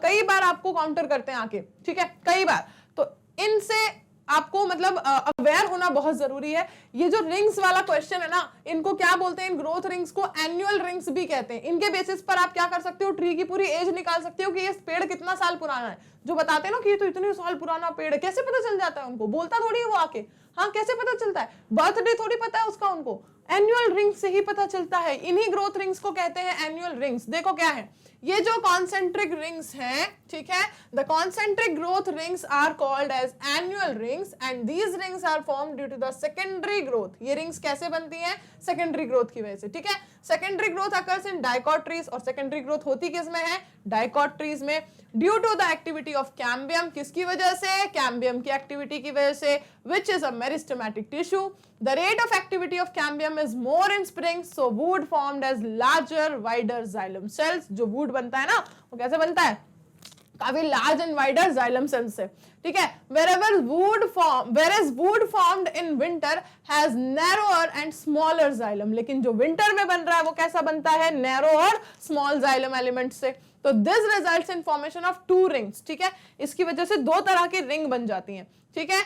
कई बार आपको काउंटर करते हैं आके, ठीक है, कई बार, तो इनसे आपको मतलब अवेयर होना बहुत जरूरी है। ये जो रिंग्स वाला क्वेश्चन है ना, इनको क्या बोलते हैं? इन ग्रोथ रिंग्स को एनुअल रिंग्स भी कहते हैं। इनके बेसिस पर आप क्या कर सकते हो? ट्री की पूरी एज निकाल सकते हो कि ये पेड़ कितना साल पुराना है। जो बताते हैं ना कि ये तो इतने साल पुराना पेड़ है, कैसे पता चल जाता है उनको? बोलता थोड़ी है वो आके, हाँ कैसे पता चलता है? बर्थडे थोड़ी पता है उसका उनको, एनुअल रिंग से ही पता चलता है। इन्हीं ग्रोथ रिंग्स को कहते हैं एनुअल रिंग्स। देखो क्या है, ये जो कॉन्सेंट्रिक रिंग्स हैं, ठीक है, the concentric growth rings are called as annual rings and these rings are formed due to the secondary growth. ये रिंग्स कैसे बनती हैं? सेकेंडरी ग्रोथ की वजह से। ठीक है, secondary growth occurs in dicot trees, और सेकेंडरी ग्रोथ होती किस में है? डाइकॉट ट्रीज में। Due to the activity of cambium, किसकी वजह से? कैम्बियम की एक्टिविटी की वजह से, which is a meristematic tissue. The rate of activity of cambium is more in springs, so wood formed as larger, wider xylem cells. जो wood बनता है ना, वो कैसे बनता है? काफी large and wider xylem cells से। ठीक है, whereas wood formed in winter has narrower and smaller xylem, लेकिन जो winter में बन रहा है वो कैसा बनता है? narrow और small xylem elements से। तो this results in formation of two rings। ठीक है, इसकी वजह से दो तरह की रिंग बन जाती हैं। ठीक है,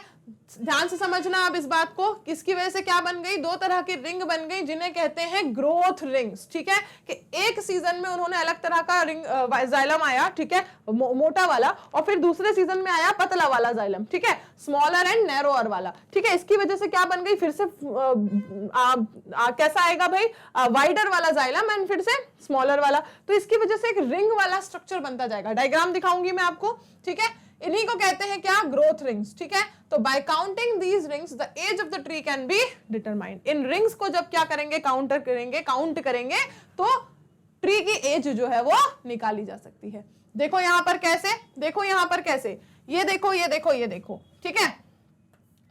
ध्यान से समझना आप इस बात को, किसकी वजह से क्या बन गई? दो तरह की रिंग बन गई जिन्हें कहते हैं ग्रोथ रिंग्स। ठीक है, कि एक सीजन में उन्होंने अलग तरह का रिंग जाइलम आया, ठीक है, मोटा वाला, और फिर दूसरे सीजन में आया पतला वाला जाइलम, ठीक है, स्मॉलर एंड नैरोअर वाला। ठीक है, इसकी वजह से क्या बन गई? फिर से कैसा आएगा भाई? वाइडर वाला जाइलम एंड फिर से स्मॉलर वाला। तो इसकी वजह से एक रिंग वाला स्ट्रक्चर बनता जाएगा। डायग्राम दिखाऊंगी मैं आपको। ठीक है, इन्हीं को कहते हैं क्या? Growth rings. ठीक है, तो by counting these rings the age of the tree can be determined. इन रिंग्स को जब क्या करेंगे? काउंट करेंगे तो ट्री की एज जो है वो निकाली जा सकती है। देखो यहां पर कैसे, देखो यहां पर कैसे, ये देखो ये देखो ये देखो, ठीक है,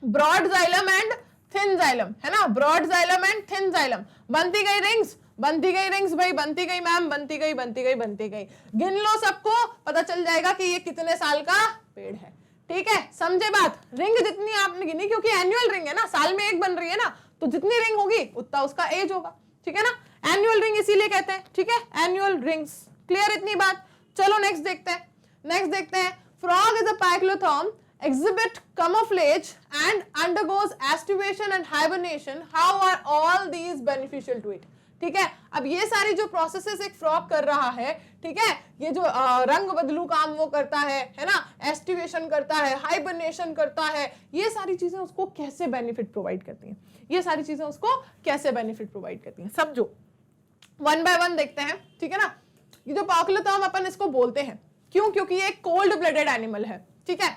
broad xylem and thin xylem, है ना, broad xylem and thin xylem. बनती गई रिंग्स, बनती गई रिंग्स भाई, बनती गई मैम, बनती गई बनती गई बनती गई। गिन लो सबको, पता चल जाएगा कि ये कितने साल का पेड़ है। ठीक है, समझे बात? रिंग जितनी आपने गिनी, क्योंकि एनुअल रिंग है ना, साल में एक बन रही है ना, तो जितनी रिंग होगी उतना उसका एज होगा। ठीक है ना, एनुअल रिंग इसीलिए कहते हैं। ठीक है, एनुअल रिंग्स। क्लियर इतनी बात? चलो नेक्स्ट देखते हैं, नेक्स्ट देखते हैं। Frog is a poikilotherm, exhibit camouflage and undergoes aestivation and hibernation. How are all these beneficial to it? ठीक है, अब ये सारी जो प्रोसेसेस एक फ्रॉग कर रहा है, ठीक है, ये जो रंग बदलू काम वो करता है ना, एस्टिवेशन करता है, हाइबरनेशन करता है, ये सारी चीजें उसको कैसे बेनिफिट प्रोवाइड करती हैं? ये सारी चीजें उसको कैसे बेनिफिट प्रोवाइड करती हैं, समझो, वन बाय वन देखते हैं। ठीक है ना, ये जो पाइक्लोथर्म अपन इसको बोलते हैं, क्यों? क्योंकि ये एक कोल्ड ब्लडेड एनिमल है। ठीक है,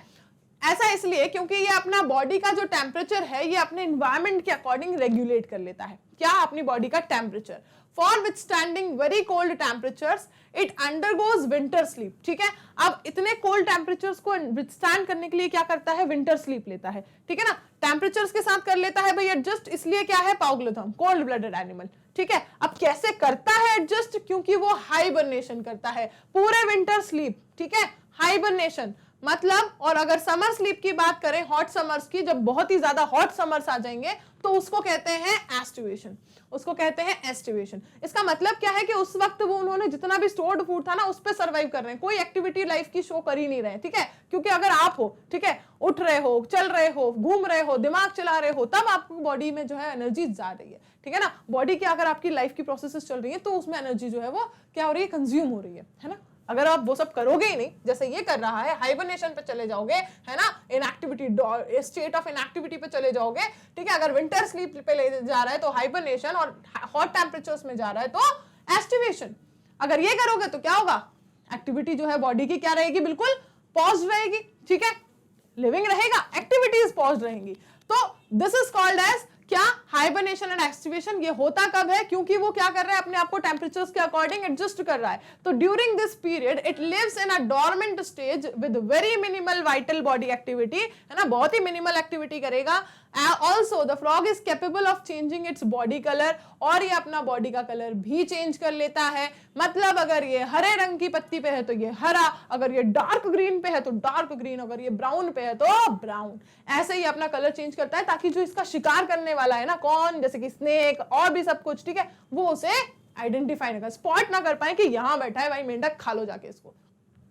ऐसा इसलिए क्योंकि ये अपना बॉडी का जो टेम्परेचर है ये अपने एनवायरनमेंट के अकॉर्डिंग रेगुलेट कर लेता है। क्या? अपनी बॉडी का temperature. For withstanding very cold temperatures it undergoes winter sleep. ठीक है, अब इतने कोल्ड टेम्परेचर्स को विथस्टैंड करने के लिए क्या करता है? विंटर स्लीप लेता है। ठीक है ना, टेम्परेचर्स के साथ कर लेता है भाई एडजस्ट, इसलिए क्या है? पाइक्लोथर्म, कोल्ड ब्लडेड एनिमल। ठीक है, अब कैसे करता है एडजस्ट? क्योंकि वो हाइबरनेशन करता है, पूरे विंटर स्लीप। ठीक है, हाइबरनेशन मतलब, और अगर समर स्लीप की बात करें, हॉट समर्स की, जब बहुत ही ज्यादा हॉट समर्स आ जाएंगे तो उसको कहते हैं एस्टिवेशन, उसको कहते हैं एस्टिवेशन। इसका मतलब क्या है कि उस वक्त वो उन्होंने जितना भी स्टोर्ड फूड था ना उस पे सर्वाइव कर रहे हैं, कोई एक्टिविटी लाइफ की शो कर ही नहीं रहे। ठीक है, क्योंकि अगर आप हो, ठीक है, उठ रहे हो, चल रहे हो, घूम रहे हो, दिमाग चला रहे हो, तब आपकी बॉडी में जो है एनर्जी जा रही है। ठीक है ना, बॉडी की अगर आपकी लाइफ की प्रोसेसेस चल रही है तो उसमें एनर्जी जो है वो क्या हो रही है? कंज्यूम हो रही है ना। अगर आप वो सब करोगे ही नहीं, जैसे ये कर रहा है, हाइबरनेशन पे चले जाओगे, है ना, इनएक्टिविटी, स्टेट ऑफ इनएक्टिविटी पे चले जाओगे, ठीक है, अगर विंटर स्लीप पे ले जा रहा है तो हाइबरनेशन, और हॉट टेम्परेचर्स में जा रहा है तो एस्टिवेशन। अगर ये करोगे तो क्या होगा, एक्टिविटी जो है बॉडी की क्या रहेगी, बिल्कुल पॉज रहेगी, ठीक है, लिविंग रहेगा, एक्टिविटीज पॉज रहेंगी। तो दिस इज कॉल्ड एज क्या, हाइबरनेशन एंड एक्टिवेशन। ये होता कब है, क्योंकि वो क्या कर रहा है, अपने आप को टेम्परेचर्स के अकॉर्डिंग एडजस्ट कर रहा है। तो during this period it lives in a dormant stage with very minimal vital body activity, है ना, बहुत ही मिनिमल एक्टिविटी करेगा। Also the frog is capable of changing its body colour, और ये अपना बॉडी का कलर भी चेंज कर लेता है। मतलब अगर ये हरे रंग की पत्ती पे है तो ये हरा, अगर ये डार्क ग्रीन पे है तो डार्क ग्रीन, अगर ये ब्राउन पे है तो ब्राउन। ऐसे ही अपना कलर चेंज करता है ताकि जो इसका शिकार करने वाला है ना, कौन, जैसे कि स्नेक और भी सब कुछ, ठीक है, वो उसे आइडेंटिफाई ना कर, स्पॉट ना कर पाए कि यहां बैठा है भाई मेंढक, खा लो जाके इसको,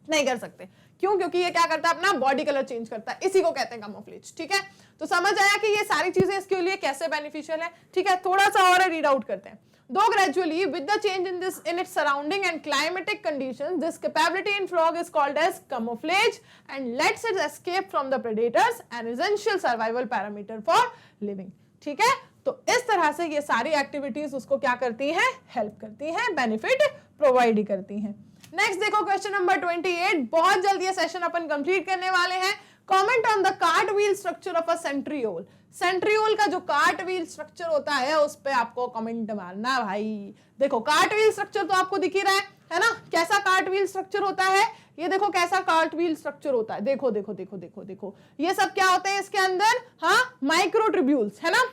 नहीं कर सकते। क्यों, क्योंकि ये क्या करता है, अपना बॉडी कलर चेंज करता है, इसी को कहते हैं कैमोफ्लेज, ठीक है। तो समझ आया कि ये सारी चीजें इसके लिए कैसे बेनिफिशियल है, ठीक है। थोड़ा सा और रीड आउट करते हैं। Though gradually, with the change in its surrounding and climatic conditions, this capability in frog is called as camouflage and lets it escape from the predators, an essential survival parameter for living, ठीक है। तो इस तरह से ये सारी activities उसको क्या करती हैं, हेल्प करती हैं, बेनिफिट प्रोवाइड करती हैं। नेक्स्ट देखो क्वेश्चन नंबर 28, बहुत जल्दी ये सेशन अपन कंप्लीट करने वाले हैं। Comment on the cart wheel structure of a centriole. Centriole का जो कार्ट व्हील स्ट्रक्चर होता है उस पे आपको कमेंट मारना भाई। देखो कार्ट व्हील स्ट्रक्चर तो आपको दिख ही रहा है ना, कैसा कार्ट व्हील स्ट्रक्चर होता है, ये देखो कैसा कार्ट व्हील स्ट्रक्चर होता है, देखो देखो देखो देखो देखो, ये सब क्या होते हैं इसके अंदर, हाँ, माइक्रोट्यूब्यूल्स, है ना,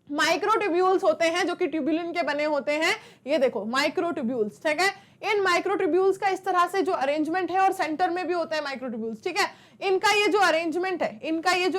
माइक्रोट्यूब्यूल्स होते हैं जो कि ट्यूबुलिन के बने होते हैं। ये देखो माइक्रोट्यूब्यूल्स, ठीक है। इन माइक्रोट्यूब्यूल्स का इस तरह से जो अरेंजमेंट है, और सेंटर में भी होता है माइक्रोट्यूब्यूल्स, ठीक है। इनका ये जो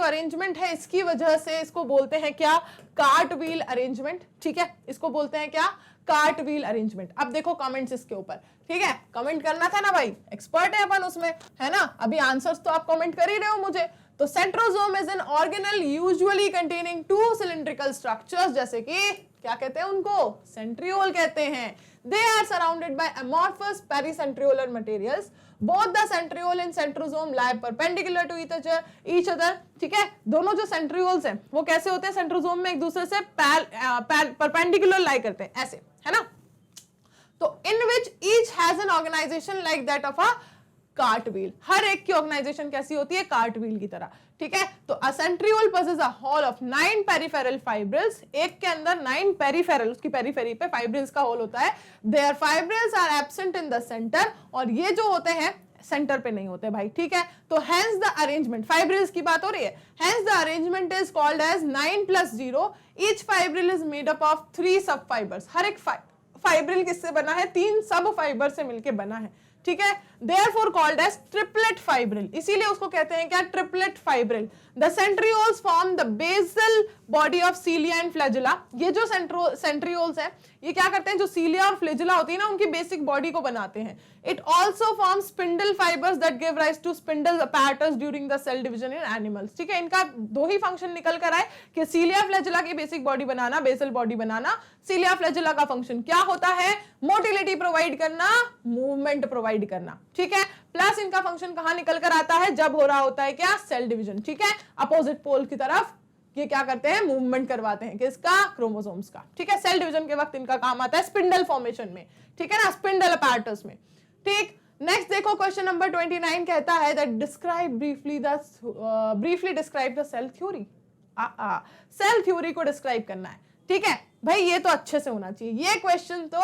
अरेंजमेंट है, इसकी वजह से इसको बोलते हैं क्या, कार्ट व्हील अरेंजमेंट, ठीक है, इसको बोलते हैं क्या, कार्ट व्हील अरेंजमेंट। अब देखो कमेंट्स इसके ऊपर, ठीक है, कमेंट करना था ना भाई, एक्सपर्ट है अपन उसमें, है ना। अभी आंसर्स तो आप कमेंट कर ही रहे हो मुझे। तो centrosome is an organelle usually containing 2 cylindrical structures, जैसे कि क्या कहते हैं उनको, सेंट्रियोल कहते हैं। They are surrounded by amorphous pericentriolar materials. Both the centriole and centrosome lie perpendicular to each other, ठीक है। दोनों जो सेंट्रियोल्स हैं वो कैसे होते हैं, सेंट्रोसोम में एक दूसरे से परपेंडिकुलर लाई करते हैं, ऐसे, है ना। तो in which each has an organization like that of a cart wheel. हर एक की ऑर्गेनाइजेशन कैसी होती है, कार्ट व्हील की तरह, ठीक है। तो अ centriole possesses a hall of 9 peripheral fibrils। एक के अंदर 9 पेरिफेरल, उसकी पेरिफेरी पे फाइब्रिल्स का होल होता है। Their fibrils are absent in the center, और ये जो होते हैं सेंटर पे नहीं होते भाई, ठीक है। तो hence the arrangement, fibrils की बात हो रही है, hence the arrangement is called as 9 + 0। Each fibril is made up of 3 sub fibers। हर एक फाइब्रिल किससे बना है, 3 सब फाइबर से मिलके बना है, ठीक है। Therefore called as triplet fibril, इसीलिए उसको कहते हैं क्या, triplet fibril. The centrioles form the basal body of cilia and flagella। ये जो centrioles है ये क्या करते हैं, जो cilia और flagella होती है ना, उनकी बेसिक बॉडी को बनाते हैं। It also forms spindle fibers that give rise to spindle apparatus during the cell division in animals। ठीक है, इनका 2 ही फंक्शन निकल कर आए कि cilia flagella की बेसिक बॉडी बनाना, बेसल बॉडी बनाना। cilia flagella का फंक्शन क्या होता है, मोटिलिटी प्रोवाइड करना, मूवमेंट प्रोवाइड करना, ठीक है। प्लस इनका फंक्शन कहां निकल कर आता है, जब हो रहा होता है क्या, सेल डिवीजन, ठीक है। अपोजिट पोल की तरफ ये क्या करते हैं, मूवमेंट करवाते हैं, किसका, क्रोमोसोम्स का, ठीक है। सेल डिवीजन के वक्त इनका काम आता है स्पिंडल फॉर्मेशन में, ठीक है ना, स्पिंडल अपैरेटस में, ठीक। नेक्स्ट देखो क्वेश्चन नंबर 29 कहता है that describe briefly describe the cell theory. Cell theory को डिस्क्राइब करना है, ठीक है भाई। ये तो अच्छे से होना चाहिए, ये क्वेश्चन तो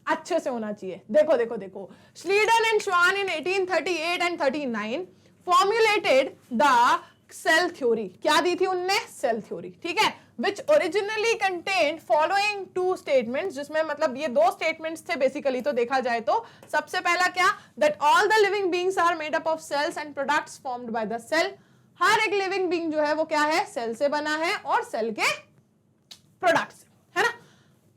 अच्छे से होना चाहिए। देखो देखो देखो, Schleiden and Schwann in 1838 and 39 formulated the cell theory. क्या दी थी उनने, सेल थ्योरी, ठीक है। Which originally contained following 2 statements, जिसमें मतलब ये 2 स्टेटमेंट्स थे बेसिकली। तो देखा जाए तो सबसे पहला क्या, that all the living beings are made up of cells and products formed by the cell. हर एक लिविंग बींग जो है वो क्या है, सेल से बना है और सेल के प्रोडक्ट्स, है ना,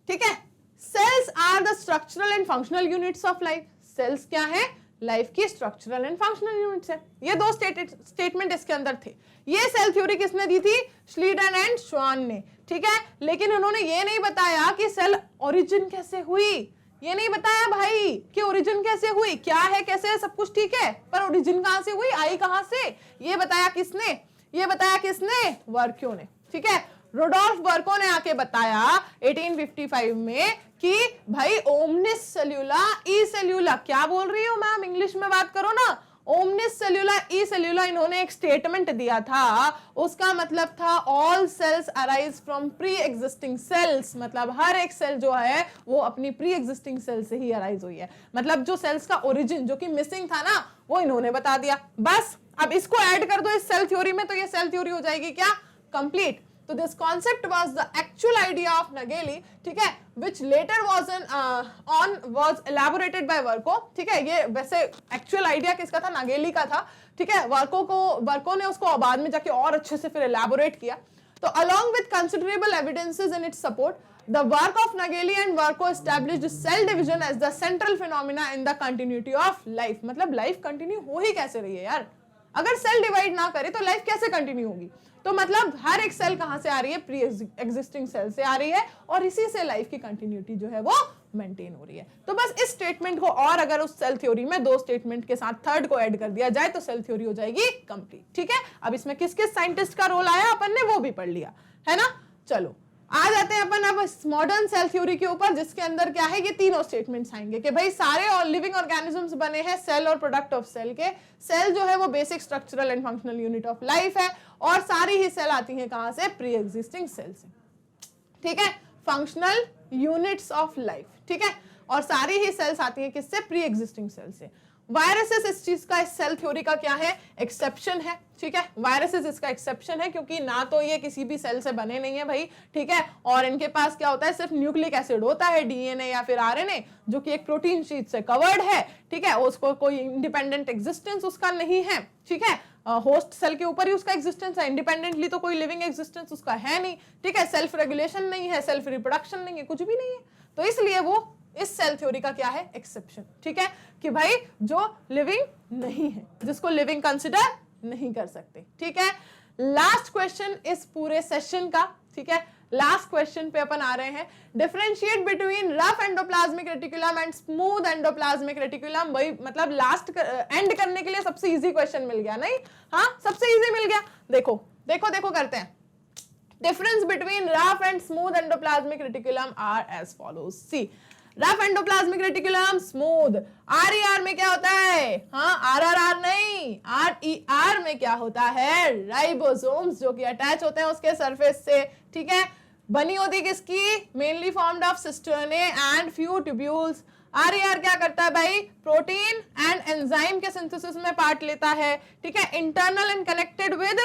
ठीक है। Cells are the structural and functional units of life. Cells क्या है, लाइफ की स्ट्रक्चरल एंड फंक्शनल यूनिट्स है। ये 2 स्टेटमेंट इसके अंदर थे। ये सेल थ्योरी किसने दी थी, श्लीडन एंड श्वान ने, ठीक है। लेकिन उन्होंने ये नहीं बताया कि सेल ओरिजिन कैसे हुई, ये नहीं बताया भाई कि ओरिजिन कैसे हुई, क्या है कैसे है, सब कुछ ठीक है, पर ओरिजिन कहां से हुई, आई कहां से, ये बताया किसने, ये बताया किसने, वर्क्यो ने। ठीक है, रोडोल्फ वर्को ने आके बताया 1855 में कि भाई ओमनिस सेल्यूला ई सेल्यूला, क्या बोल रही हो मैम, इंग्लिश में बात करो ना, ओमनिस सेल्यूला ई सेल्यूला, इन्होंने एक स्टेटमेंट दिया था, उसका मतलब था all cells arise from pre existing cells, मतलब हर एक सेल जो है वो अपनी प्री एग्जिस्टिंग सेल से ही अराइज हुई है, मतलब जो सेल्स का ओरिजिन जो कि मिसिंग था ना वो इन्होंने बता दिया। बस अब इसको ऐड कर दो इस सेल थ्योरी में तो ये सेल थ्योरी हो जाएगी क्या, कंप्लीट। तो this concept was the actual idea of Nageli, ठीक है, which later was elaborated by Virchow. ठीक है, ये वैसे एक्चुअल आइडिया किसका था, नगेली का था। ठीक है, वर्को ने उसको बाद में जाके और अच्छे से फिर एलैबोरेट किया। तो along with considerable evidences in its support, the work of Nageli and Verco established cell division as the central phenomena in the continuity of life। मतलब लाइफ कंटिन्यू हो ही कैसे रही है यार, अगर सेल डिवाइड ना करे तो लाइफ कैसे कंटिन्यू होगी। तो मतलब हर एक सेल कहां से आ रही है, प्री एग्जिस्टिंग सेल से आ रही है, और इसी से लाइफ की कंटिन्यूटी जो है वो मेंटेन हो रही है। तो बस इस स्टेटमेंट को और अगर उस सेल थ्योरी में दो स्टेटमेंट के साथ थर्ड को ऐड कर दिया जाए तो सेल थ्योरी हो जाएगी कंप्लीट। ठीक है, अब इसमें किस किस साइंटिस्ट का रोल आया अपन ने वो भी पढ़ लिया है ना। चलो आ जाते हैं अपन अब मॉडर्न सेल थ्योरी के ऊपर, जिसके अंदर क्या है, ये तीनों स्टेटमेंट्स आएंगे कि भाई सारे और लिविंग ऑर्गेनिजम्स बने हैं सेल और प्रोडक्ट ऑफ सेल के। सेल जो है वो basic structural and functional unit of life है, और सारी ही सेल आती हैं कहां से, प्री एग्जिस्टिंग सेल से। ठीक है, फंक्शनल यूनिट्स ऑफ लाइफ। ठीक है, और सारी ही सेल्स आती हैं किससे, प्री एग्जिस्टिंग सेल से। वायरसेस इस चीज का, इस सेल थ्योरी का क्या है, एक्सेप्शन है। ठीक है, वायरसेस इसका एक्सेप्शन है, क्योंकि ना तो ये किसी भी सेल से बने नहीं है भाई। ठीक है, और इनके पास क्या होता है, सिर्फ न्यूक्लिक एसिड होता है, डीएनए या फिर आरएनए, जो कि एक प्रोटीन शीट से कवर्ड है। ठीक है, उसको कोई इंडिपेंडेंट एग्जिस्टेंस उसका नहीं है। ठीक है, होस्ट सेल के ऊपर ही उसका एग्जिस्टेंस है, इंडिपेंडेंटली तो कोई लिविंग एग्जिस्टेंस उसका है नहीं। ठीक है, सेल्फ रेगुलेशन नहीं है, सेल्फ रिप्रोडक्शन नहीं है, कुछ भी नहीं है, तो इसलिए वो इस सेल थ्योरी का क्या है, एक्सेप्शन। ठीक है, कि भाई जो लिविंग नहीं है, जिसको लिविंग कंसिडर नहीं कर सकते। ठीक है, लास्ट क्वेश्चन इस पूरे सेशन का। ठीक है, लास्ट क्वेश्चन पे अपन आ रहे हैं, differentiate between rough endoplasmic reticulum and smooth endoplasmic reticulum. भाई मतलब लास्ट एंड करने के लिए सबसे इजी क्वेश्चन मिल गया, नहीं, हाँ सबसे इजी मिल गया। देखो देखो देखो करते हैं, difference between rough and smooth endoplasmic reticulum are as follows. See, rough endoplasmic reticulum, smooth. RER में क्या होता है, हाँ आरआरआर नहीं, आरईआर में क्या होता है, राइबोसोम्स जो कि अटैच होते हैं उसके सरफेस से। ठीक है, बनी होती किसकी, mainly formed of cisternae and few tubules. RER क्या करता है भाई, प्रोटीन एंड एंजाइम के सिंथेसिस में पार्ट लेता है। ठीक है, internal and connected with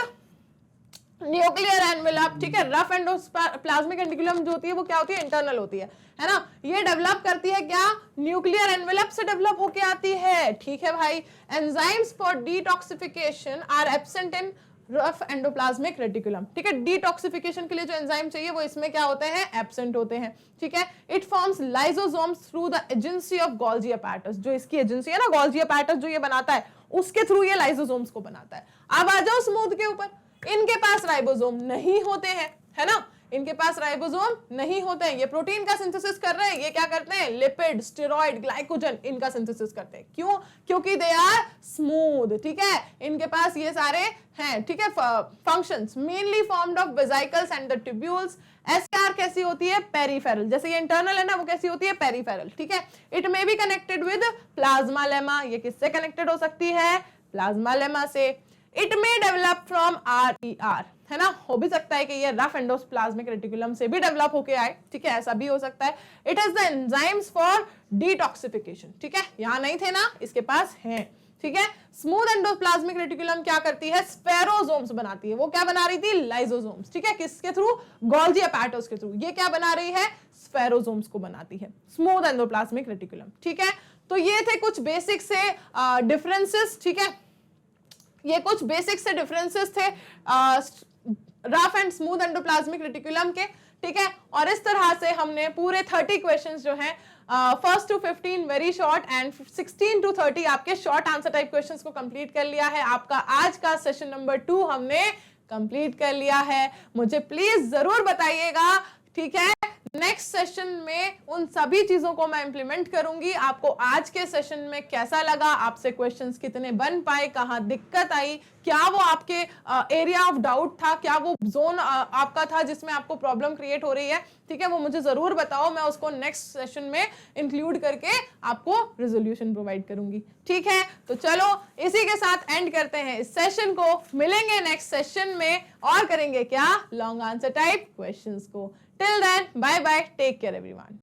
nuclear envelope. ठीक है, रफ एंडोप्लाज्मिक रेटिकुलम जो होती है वो क्या होती है, इंटरनल होती है ना। ये डेवलप करती है क्या, न्यूक्लियर एनवेलप से डेवलप होके आती है। ठीक है भाई, enzymes for detoxification are absent in rough endoplasmic reticulum. ठीक है, डिटॉक्सिफिकेशन के लिए जो एंजाइम चाहिए वो इसमें क्या होते हैं, एब्सेंट होते हैं। ठीक है, it forms lysosomes through the agency of Golgi apparatus. जो इसकी एजेंसी है ना, गोल्जी अपैरेटस जो ये बनाता है, उसके थ्रू ये लाइसोसोम्स को बनाता है। अब आ जाओ स्मूथ के ऊपर, इनके पास राइबोसोम नहीं होते हैं, है ना, इनके पास राइबोसोम नहीं होते हैं। ये प्रोटीन का सिंथेसिस कर रहे हैं, ये क्या करते हैं, लिपिड, स्टेरॉइड, ग्लाइकोजन, इनका सिंथेसिस करते हैं। क्यों, क्योंकि दे आर स्मूथ। ठीक है, इनके पास ये सारे हैं। ठीक है, functions mainly formed of vesicles and the tubules. SR कैसी होती है, पेरिफेरल, जैसे ये इंटरनल है ना, वो कैसी होती है, पेरिफेरल। ठीक है, it may be connected with plasma lemma. ये किससे कनेक्टेड हो सकती है, प्लाज्मा लेमा से। It may develop from RER, है ना, हो भी सकता है कि ये रफ एंडोप्लाज्मिक रेटिकुलम से भी डेवलप होके आए। ठीक है, ऐसा भी हो सकता है। It has the enzymes for detoxification. ठीक है, यहां नहीं थे ना, इसके पास हैं। ठीक है, स्मूथ एंडोप्लाज्मिक रेटिकुलम क्या करती है, स्फेरोसोम्स बनाती है। वो क्या बना रही थी, लाइसोसोम्स। ठीक है, किसके थ्रू, गोल्जी अपैरेटस के थ्रू। ये क्या बना रही है, स्फेरोसोम्स को बनाती है, स्मूथ एंडोप्लाज्मिक रेटिकुलम। ठीक है, तो ये थे कुछ बेसिक से डिफरेंसेस। ठीक है, ये कुछ बेसिक से डिफरेंसेस थे rough and smooth endoplasmic reticulum के। ठीक है, और इस तरह से हमने पूरे 30 क्वेश्चंस जो हैं, first to 15 very short and 16 to 30 आपके शॉर्ट आंसर टाइप क्वेश्चंस को कंप्लीट कर लिया है। आपका आज का सेशन नंबर 2 हमने कंप्लीट कर लिया है। मुझे प्लीज जरूर बताइएगा, ठीक है, नेक्स्ट सेशन में उन सभी चीजों को मैं इंप्लीमेंट करूंगी। आपको आज के सेशन में कैसा लगा, आपसे क्वेश्चंस कितने बन पाए, कहाँ दिक्कत आई, क्या वो आपके एरिया ऑफ डाउट था, क्या वो जोन आपका था जिसमें आपको प्रॉब्लम क्रिएट हो रही है, ठीक है, वो मुझे जरूर बताओ। मैं उसको नेक्स्ट सेशन में इंक्लूड करके आपको रिजोल्यूशन प्रोवाइड करूंगी, ठीक है। तो चलो इसी के साथ एंड करते हैं इस सेशन को, मिलेंगे नेक्स्ट सेशन में और करेंगे क्या, लॉन्ग आंसर टाइप क्वेश्चंस को। Till then bye bye, take care everyone.